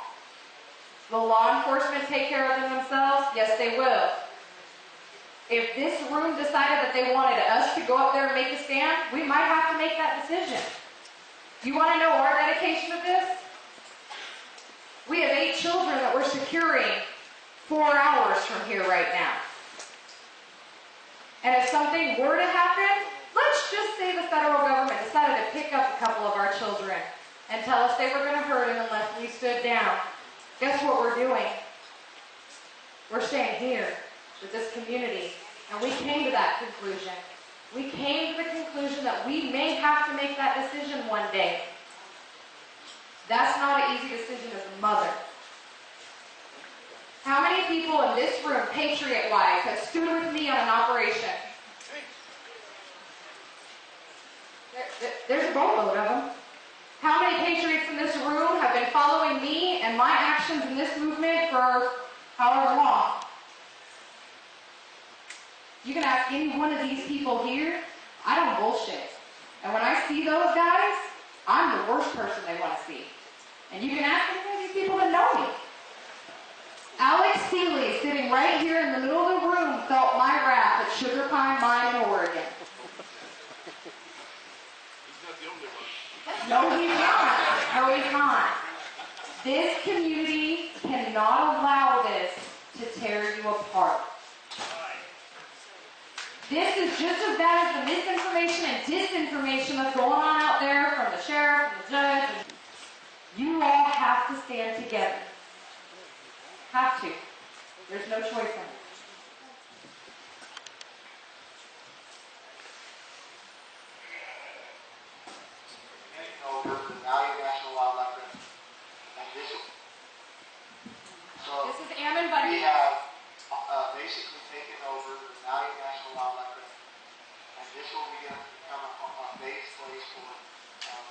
Will law enforcement take care of them themselves? Yes, they will. If this room decided that they wanted us to go up there and make a stand, we might have to make that decision. You want to know our dedication to this? We have 8 children that we're securing 4 hours from here right now. And if something were to happen, let's just say the federal government decided to pick up a couple of our children and tell us they were going to hurt them unless we stood down. Guess what we're doing? We're staying here with this community. And we came to that conclusion. We came to the conclusion that we may have to make that decision one day. That's not an easy decision as a mother. How many people in this room, patriot-wise, have stood with me on an operation? There's a boatload of them. How many patriots in this room have been following me and my actions in this movement for however long? You can ask any one of these people here, I don't bullshit. And when I see those guys, I'm the worst person they want to see. And you can ask any of these people that know me. Alex Seeley, sitting right here in the middle of the room, felt my wrath at Sugar Pine Mine in Oregon. No, he's not. No, he's not. This community cannot allow this to tear you apart. This is just as bad as the misinformation and disinformation that's going on out there from the sheriff and the judge. You all have to stand together. Have to. There's no choice in it. Over the Value National Wildlife Refuge. And this is Ammon, Bundy. We have basically taken over the Value National Wildlife Refuge. And this will become a base place for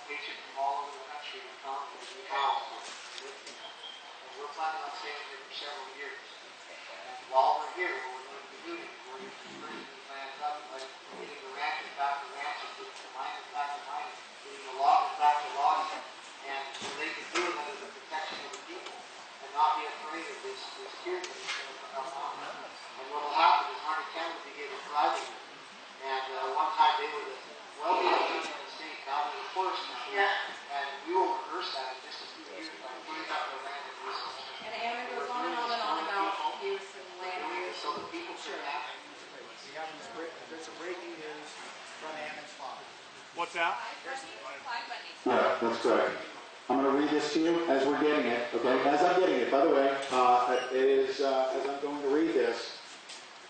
patrons from all over the country to come and do house and live here. And we're planning on staying here for several years. And while we're here, what we're going to be doing, we're going to be bringing the plans up, like getting the ranches back to ranches, getting the miners back to mining, getting the loggers back to logging, and What's that? Yeah, that's correct. I'm going to read this to you as we're getting it, okay? As I'm getting it, by the way, it is, as I'm going to read this,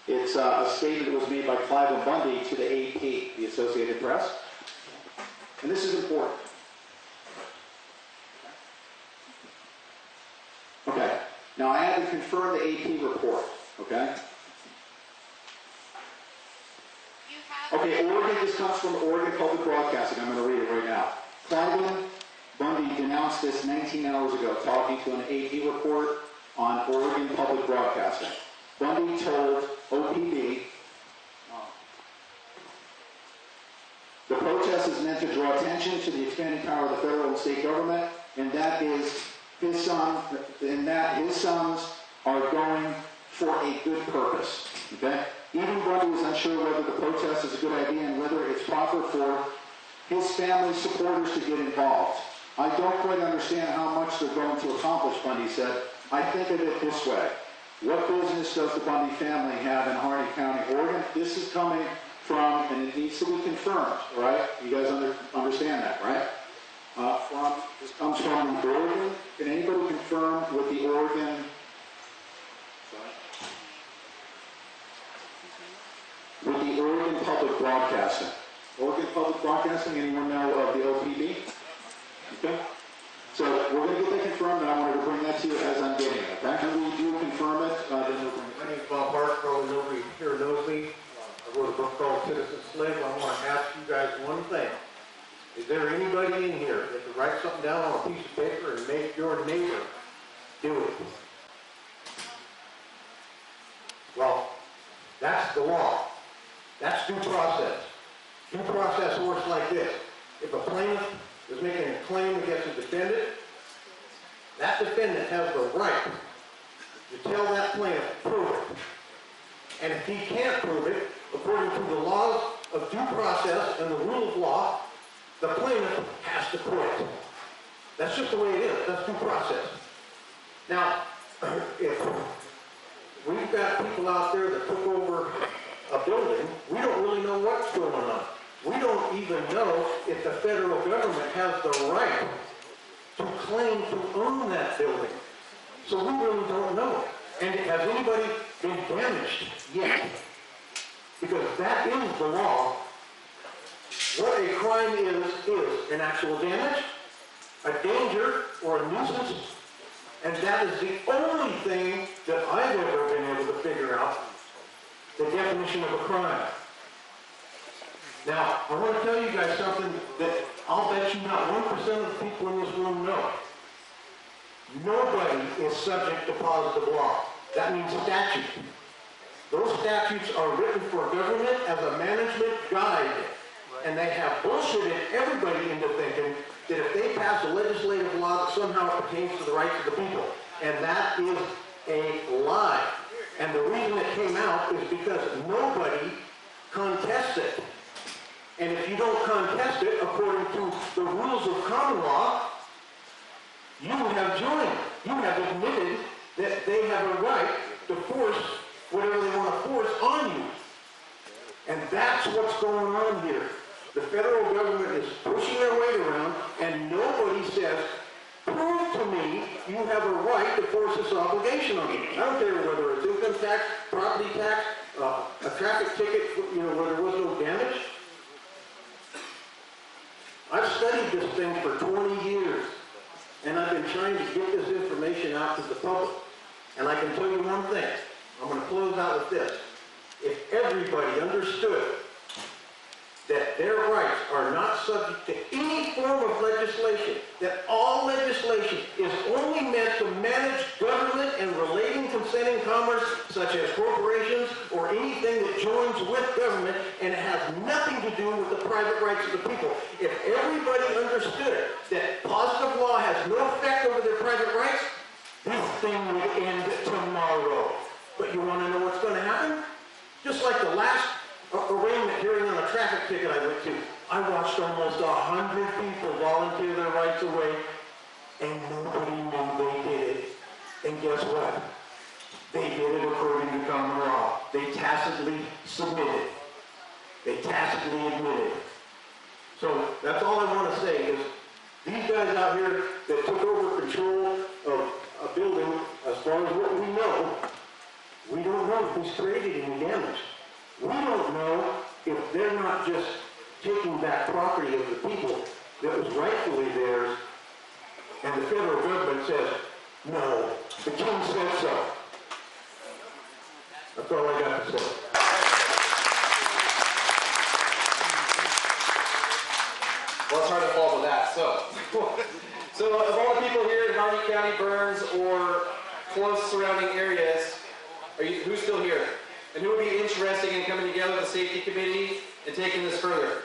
it's a statement that was made by Clive and Bundy to the AP, the Associated Press. And this is important. Okay. Now, I had to confirm the AP report, okay? Okay, Oregon, this comes from Oregon Public Broadcasting. I'm going to read it right now. Clive Bundy denounced this 19 hours ago, talking to an AP report on Oregon Public Broadcasting. Bundy told OPB, the protest is meant to draw attention to the expanding power of the federal and state government, and that is his sons are going for a good purpose. Okay? Even Bundy was unsure whether the protest is a good idea and whether it's proper for his family's supporters to get involved. I don't quite understand how much they're going to accomplish, Bundy said. I think of it this way. What business does the Bundy family have in Harney County, Oregon? This is coming from, and it needs to be confirmed, right? You guys understand that, right? This comes from Oregon. Can anybody confirm what the Oregon... With the Oregon Public Broadcasting. Oregon Public Broadcasting, anyone know of the OPB? Okay. So we're going to get that confirmed, and I wanted to bring that to you as I'm getting it. Okay? And we do confirm it, then we'll bring it. My name's Bob Hart. Probably nobody here knows me. I wrote a book called Citizen Slave. I want to ask you guys one thing. Is there anybody in here that could write something down on a piece of paper and make your neighbor do it? Well, that's the law. That's due process. Due process works like this. If a plaintiff is making a claim against a defendant, that defendant has the right to tell that plaintiff to prove it. And if he can't prove it, according to the laws of due process and the rule of law, the plaintiff has to quit. That's just the way it is. That's due process. Now, if we've got people out there that took over a building, we don't really know what's going on. We don't even know if the federal government has the right to claim to own that building. So we really don't know. And has anybody been damaged yet? Because that is the law. What a crime is an actual damage, a danger, or a nuisance. And that is the only thing that I've ever been able to figure out, the definition of a crime. Now, I want to tell you guys something that I'll bet you not 1% of the people in this room know. Nobody is subject to positive law. That means statute. Those statutes are written for government as a management guide. And they have bullshitted everybody into thinking that if they pass a legislative law that somehow it pertains to the rights of the people. And that is a lie. And the reason it came out is because nobody contests it. And if you don't contest it according to the rules of common law, you have joined. You have admitted that they have a right to force whatever they want to force on you. And that's what's going on here. The federal government is pushing their weight around, and nobody says, prove to me you have a right to force this obligation on you. I don't care whether it's income tax, property tax, a traffic ticket, where there was no damage. I've studied this thing for 20 years, and I've been trying to get this information out to the public. And I can tell you one thing. I'm going to close out with this. If everybody understood that their rights are not subject to any form of legislation, that all legislation is only meant to manage government and relating consenting commerce, such as corporations or anything that joins with government, and it has nothing to do with the private rights of the people. If everybody understood that positive law has no effect over their private rights, this thing would end tomorrow. But you want to know what's going to happen? Just like the last arraignment hearing on a traffic ticket I went to, I watched almost 100 people volunteer their rights away, and nobody knew they did it. And guess what? They did it according to common law. They tacitly submitted. They tacitly admitted. So That's all I want to say is these guys out here that took over control of a building, as far as what we don't know who's created any damage. We don't know if they're not just taking back property of the people that was rightfully theirs, and the federal government says, no, the king said so. That's all I got to say. Well, it's hard to follow that. So of all the people here in Harney County, Burns, or close surrounding areas, who's still here? And who would be interested in coming together with the safety committee and taking this further?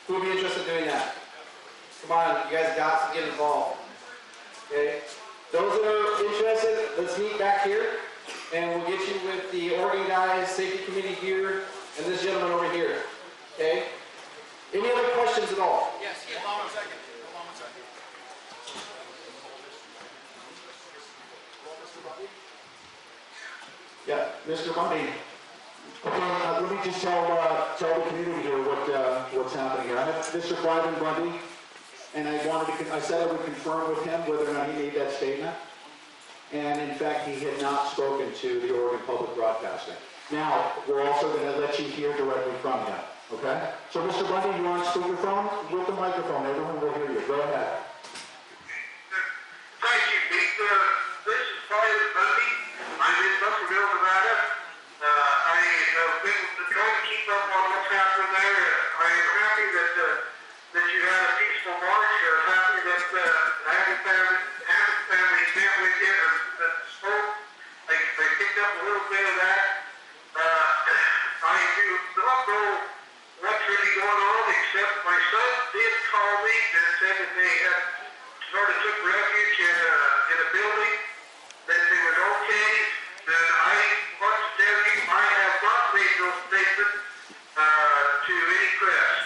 Who would be interested in doing that? Come on, you guys got to get involved. Okay? Those that are interested, let's meet back here, and we'll get you with the Oregon guys, safety committee here, and this gentleman over here. Okay? Any other questions at all? Yes, hold on 1 second. Hold on 1 second. Yeah, Mr. Bundy. Okay, let me just tell the community here what's happening here. I have Mr. Cliven Bundy, and I said I would confirm with him whether or not he made that statement. And in fact, he had not spoken to the Oregon Public Broadcasting. Now, we're also going to let you hear directly from him. Okay? So, Mr. Bundy, you on speakerphone? With the microphone, everyone will hear you. Go ahead. Thank you, Pete. This is Private Bundy. I'm in Buffalo, Nevada. I have been trying to keep up on what's happening there. I am happy that you had a peaceful march. I'm happy that Ammon family met with you and spoke. They picked up a little bit of that. I do not know what's really going on, except my son did call me and said that they had sort of took refuge in a building, that they were okay. And I want to tell you, I have not made no statement to any press.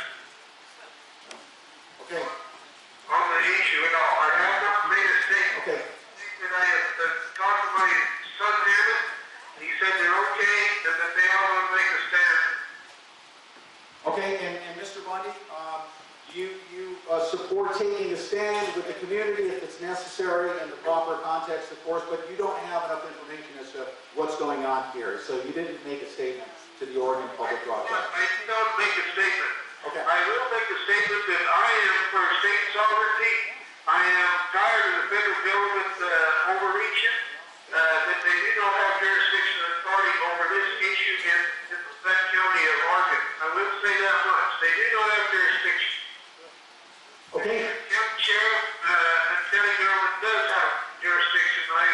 Okay. On the issue at all. I have not made a statement. Okay. And I have talked to my son Ammon. He said they're okay, and that they all want to make a stand. Okay, and Mr. Bundy, you support taking a stand with the community if it's necessary in the proper context, of course, but you don't have enough information as to what's going on here, so you didn't make a statement to the Oregon Public Broadcasting. I did not make a statement. Okay. I will make a statement that I am for state sovereignty. I am tired of the federal government overreaching, that they do not have jurisdiction and authority over this issue in that county of Oregon. I will say that much. They do not have jurisdiction. Okay. County Sheriff and county government does have jurisdiction. I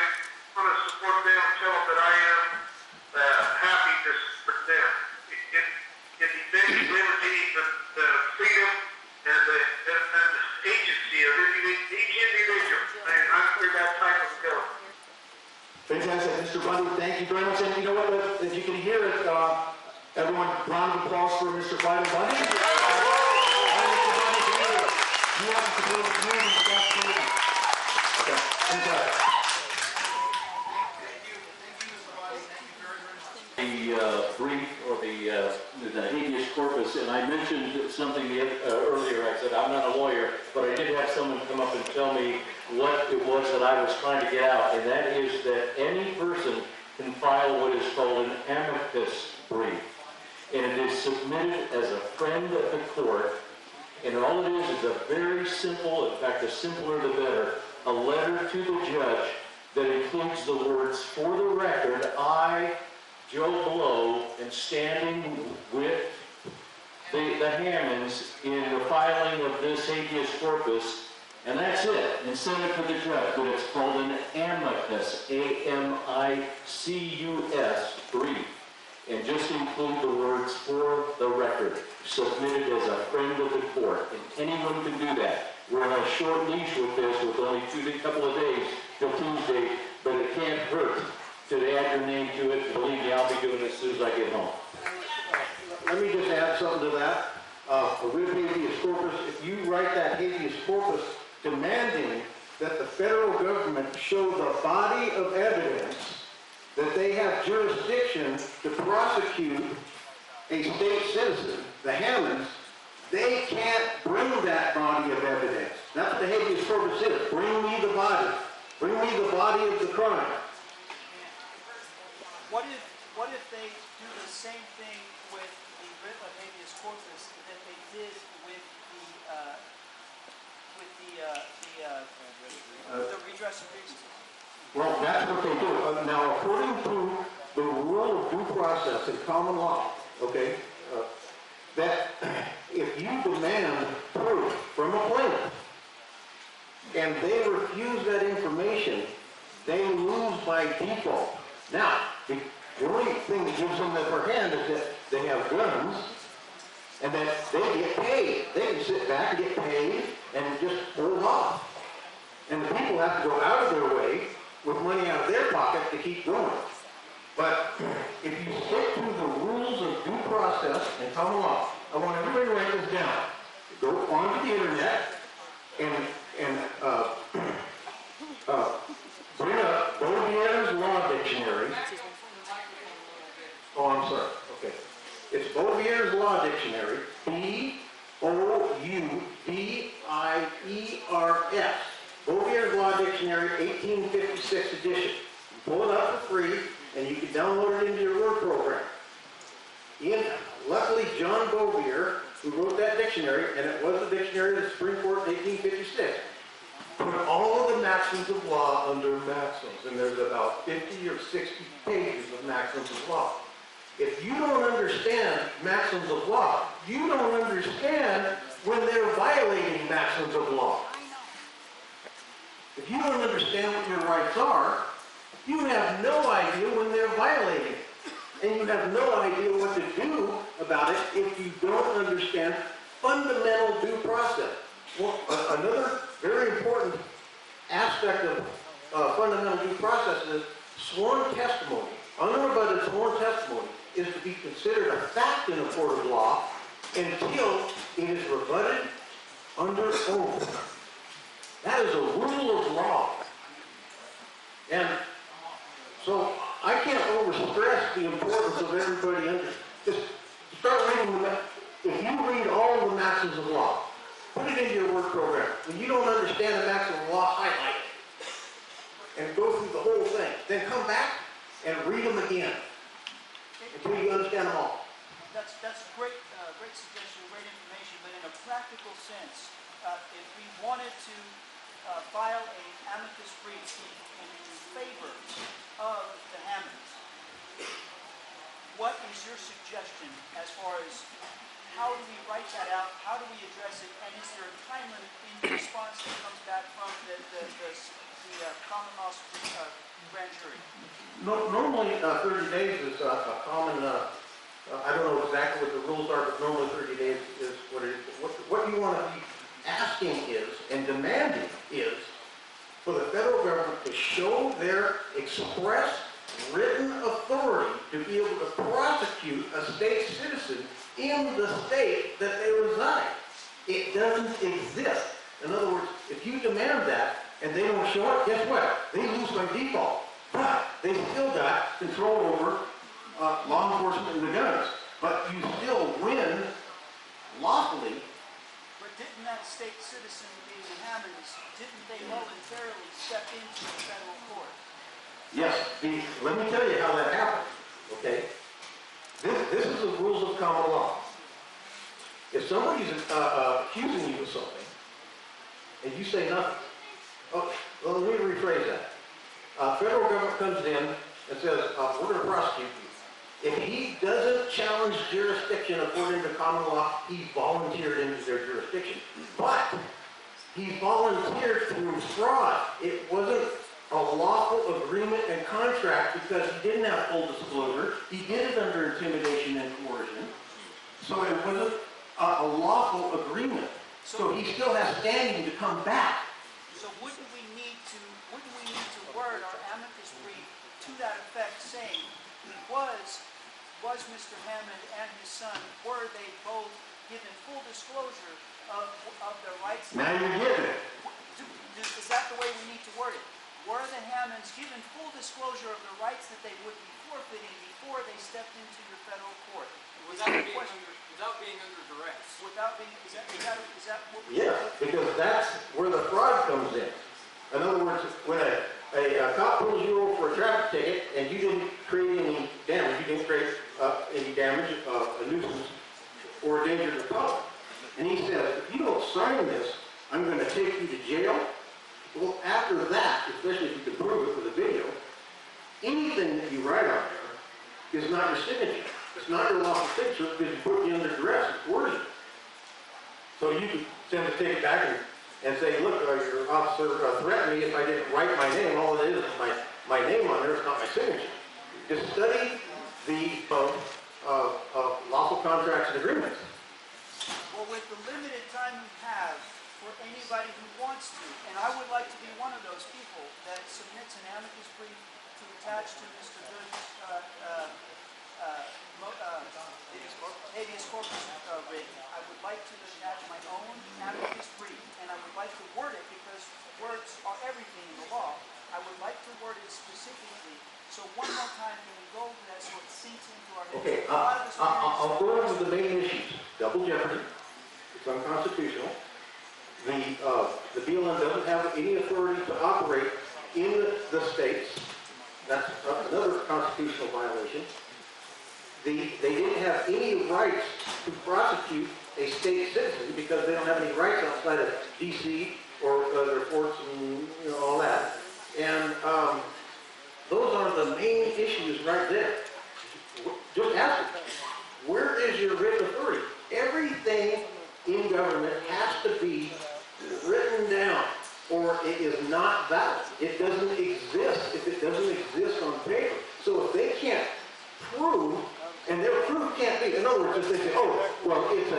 want to support them and tell them that I am happy to support them. It defends liberty, the freedom, and the agency of each individual. I'm for that type of government. Fantastic, Mr. Bundy, thank you very much. And you know what, if you can hear it, everyone, round of applause for Mr. Cliven Bundy. You have to support the community, absolutely. Okay, fantastic. The brief or the habeas corpus, and I mentioned something earlier. I said I'm not a lawyer, but I did have someone come up and tell me what it was that I was trying to get out, and that is that any person can file what is called an amicus brief, and it is submitted as a friend of the court, and all it is a very simple, in fact, the simpler the better, a letter to the judge that includes the words, "For the record, I, Joe Blow, am standing with the Hammonds in the filing of this habeas corpus," and that's it. And send it to the judge. But it's called an amicus, A-M-I-C-U-S brief. And just include the words "for the record," submitted as a friend of the court. And anyone can do that. We're on a short leash with this, with only a couple of days till Tuesday, but it can't hurt to add your name to it. Believe me, I'll be doing it as soon as I get home. Let me just add something to that. For writ habeas corpus, if you write that habeas corpus demanding that the federal government show the body of evidence that they have jurisdiction to prosecute a state citizen, the Hammonds, They can't bring that body of evidence. That's what the habeas corpus is. Bring me the body. Bring me the body of the crime. What if they do the same thing with the writ of habeas corpus that they did with the redress of grievances? Well, that's what they do. Now, according to the rule of due process in common law, okay, that if you demand proof from a plaintiff and they refuse that information, they lose by default. Now, the only thing that gives them the upper hand is that they have guns and that they get paid. They can sit back and get paid and just hold off. And the people have to go out of their way with money out of their pocket to keep going. But if you stick to the rules of due process and common law, I want everybody to write this down. Go onto the internet and bring up Beauvair's Law Dictionary. Oh, I'm sorry. Okay. It's Beauvair's Law Dictionary, B-O-U-V-I-E-R-S. Beauvair's Law Dictionary, 1856 edition. You pull it up for free, and you can download it into your Word program. Luckily, John Beauvair, who wrote that dictionary, and it was the dictionary of the Supreme Court in 1856, put all of the maxims of law under maxims, and there's about 50 or 60 pages of maxims of law. If you don't understand maxims of law, you don't understand when they're violating maxims of law. If you don't understand what your rights are, you have no idea when they're violating it. And you have no idea what to do about it if you don't understand fundamental due process. Well, another very important aspect of fundamental due process is sworn testimony. Unrebutted sworn testimony is to be considered a fact in a court of law until it is rebutted under oath. That is a rule of law. And so I can't overstress the importance of everybody just start reading the, if you read all of the maxims of law, put it into your work program. When you don't understand the maxim of law, highlight it. And go through the whole thing. Then come back and read them again until you understand them all. That's great, great suggestion, great information, but in a practical sense, if we wanted to file an amicus brief in favor of the Hammonds, what is your suggestion as far as how do we write that out, how do we address it, and is there a time limit in the response that comes back from the Commonwealth's grand jury? Normally 30 days is a common, I don't know exactly what the rules are, but normally 30 days is what it is. What you want to be asking is, and demanding is, for the federal government to show their express written authority to be able to prosecute a state citizen in the state that they reside. It doesn't exist. In other words, if you demand that and they don't show it, guess what? They lose by default. But they still got control over law enforcement and the guns. But you still win lawfully. But didn't that state citizen, being the Hammonds, didn't they voluntarily step into the federal court? Yes. Let me tell you how that happened. Okay? This is the rules of common law. If somebody's accusing you of something, and you say nothing, well, let me rephrase that. Federal government comes in and says, we're going to prosecute you. If he doesn't challenge jurisdiction according to common law, he volunteered into their jurisdiction. But he volunteered through fraud. It wasn't a lawful agreement and contract because he didn't have full disclosure. He did it under intimidation and coercion. So it wasn't a lawful agreement. So he still has standing to come back. So wouldn't we need to word our amicus brief to that effect, saying, was Mr. Hammond and his son, were they both given full disclosure of their rights? Now you get it. Is that the way we need to word it? were the Hammonds given full disclosure of the rights that they would be forfeiting before they stepped into your federal court? Without being under duress. Without being, is that what we Yes, because that's where the fraud comes in. In other words, when a cop pulls you over for a traffic ticket and you didn't create any damage, you didn't create any damage, a nuisance, or a danger to the public, and he says, if you don't sign this, I'm going to take you to jail. Well, after that, especially if you can prove it with a video, anything that you write on there is not your signature. It's not your lawful signature because you put me under duress and coercion. So you can send the ticket back and say, look, your officer threatened me if I didn't write my name. All it is my name on there. It's not my signature. Just study the lawful contracts and agreements. Well, with the limited time you have for anybody who wants to, and I would like to be one of those people that submits an amicus brief to attach to Mr. Good's habeas corpus writ. I would like to attach my own amicus brief, and I would like to word it because words are everything in the law. I would like to word it specifically. So one more time, can we go over that so it sinks into our heads? Okay, I'll go over the main issues. Double jeopardy. It's unconstitutional. The BLM doesn't have any authority to operate in the states. That's another constitutional violation. They didn't have any rights to prosecute a state citizen because they don't have any rights outside of D.C. or their courts and all that. And those are the main issues right there. Just ask it. Where is your written authority? Everything in government has to be written down or it is not valid. It doesn't exist if it doesn't exist on paper. So if they can't prove, and their proof can't be, in other words, if they say, oh, well, it's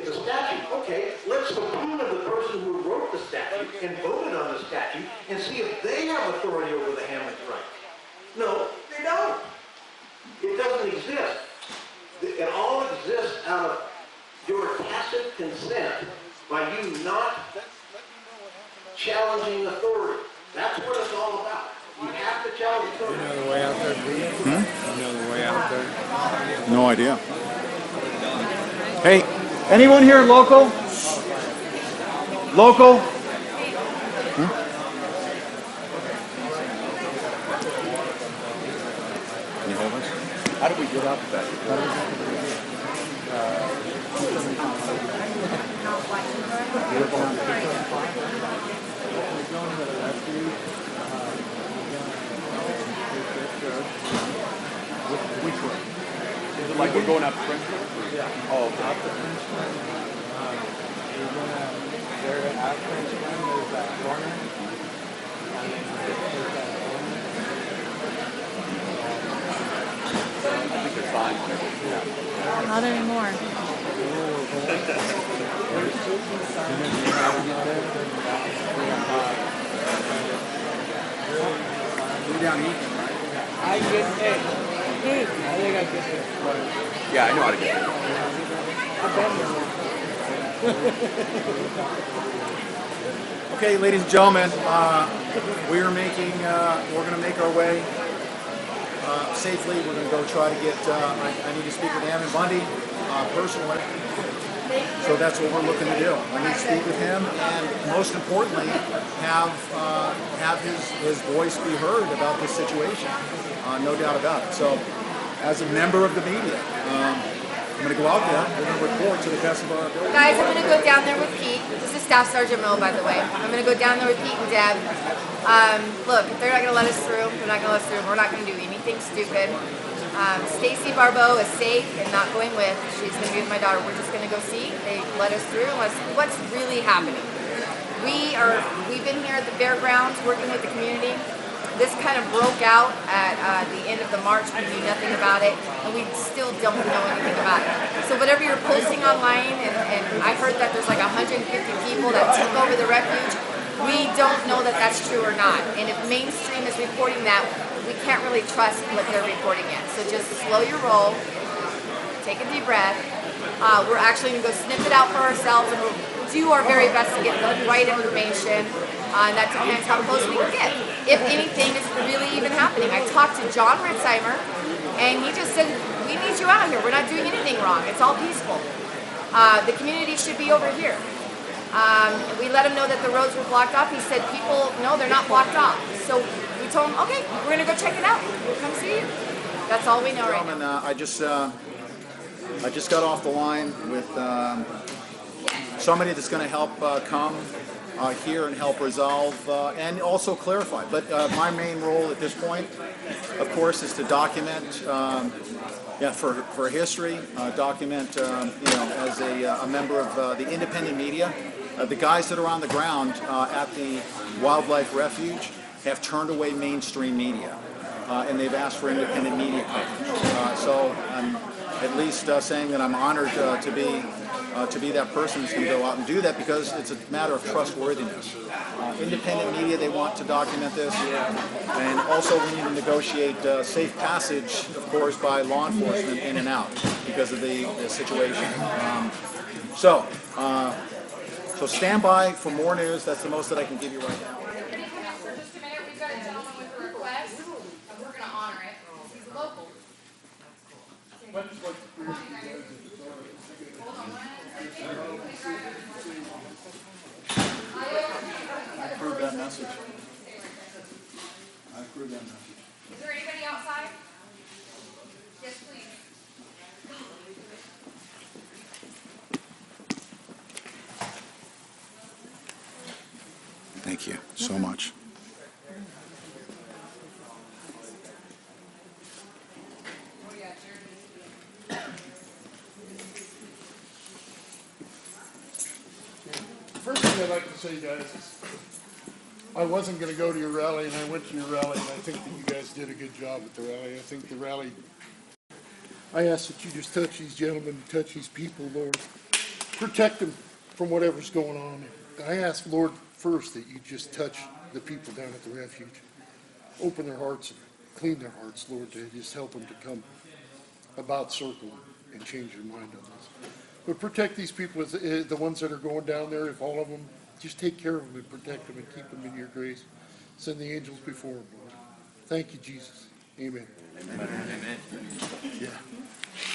a statute. Okay, let's subpoena the person who wrote the statute and voted on the statute and see if they have authority over the Hammonds' rights. No, they don't. It doesn't exist. It all exists out of your tacit consent by you not challenging authority. That's what it's all about. You have to challenge authority. You know the way out there, Pete? You know the way out there? No idea. Hey, anyone here local? Local? Can you hold us? How do we get out of that? Which way? Is it like we're going up French Road? Yeah. Oh, okay. Out the French Road. You're going to, there at French Road, there's that corner. And then there's that corner. I think they're fine. Yeah. Not anymore. Go down Ethan, right? I get it. Hey. I think I get it. Yeah, I know how to get it. Okay, ladies and gentlemen, we're going to make our way safely. We're going to go try to get, I need to speak with Ammon Bundy personally. So that's what we're looking to do. I need to speak with him and most importantly, have his voice be heard about this situation. No doubt about it. So as a member of the media, I'm going to go out there. We're going to report to the best of our ability. Guys, I'm going to go down there with Pete. This is Staff Sergeant Mill, by the way. I'm going to go down there with Pete and Deb. Look, if they're not going to let us through, they're not going to let us through. We're not going to do anything stupid. Stacy Barbeau is safe and not going with. She's going to be with my daughter. We're just going to go see. They let us through. What's really happening? We've been here at the fairgrounds working with the community. This kind of broke out at the end of the march. We knew nothing about it, and we still don't know anything about it. So whatever you're posting online, and I heard that there's like 150 people that took over the refuge, we don't know that that's true or not. And if mainstream is reporting that, we can't really trust what they're reporting yet. So just slow your roll, take a deep breath. We're actually going to go sniff it out for ourselves, and we'll do our very best to get the right information, and that depends how close we can get. If anything is really even happening. I talked to John Ritzheimer, and he just said, we need you out here. We're not doing anything wrong. It's all peaceful. The community should be over here. We let him know that the roads were blocked off. He said, people, no, they're not blocked off. So we told him, okay, we're going to go check it out. We'll come see you. That's all we know right now. I just got off the line with somebody that's going to help come here and help resolve and also clarify. But my main role at this point, of course, is to document, for history, document, as a member of the independent media. The guys that are on the ground at the wildlife refuge have turned away mainstream media, and they've asked for independent media coverage. So I'm at least saying that I'm honored to be that person who's going to go out and do that, because it's a matter of trustworthiness. Independent media, they want to document this, and also we need to negotiate safe passage, of course, by law enforcement in and out because of the situation. So stand by for more news. That's the most that I can give you right now. For just a minute, we've got a gentleman with a request, and we're going to honor it. He's local. I approve that message. I approve that message. Is there anybody outside? Yes, please. Thank you so much. First thing I'd like to say, guys, is I wasn't going to go to your rally, and I went to your rally, and I think that you guys did a good job at the rally. I think the rally, I ask that you just touch these gentlemen, touch these people, Lord. Protect them from whatever's going on. I ask, Lord, first that you just touch the people down at the refuge. Open their hearts and clean their hearts, Lord, to just help them to come about circle and change their mind on this. But protect these people, the ones that are going down there, if all of them, just take care of them and protect them and keep them in your grace. Send the angels before them, Lord. Thank you, Jesus. Amen. Amen.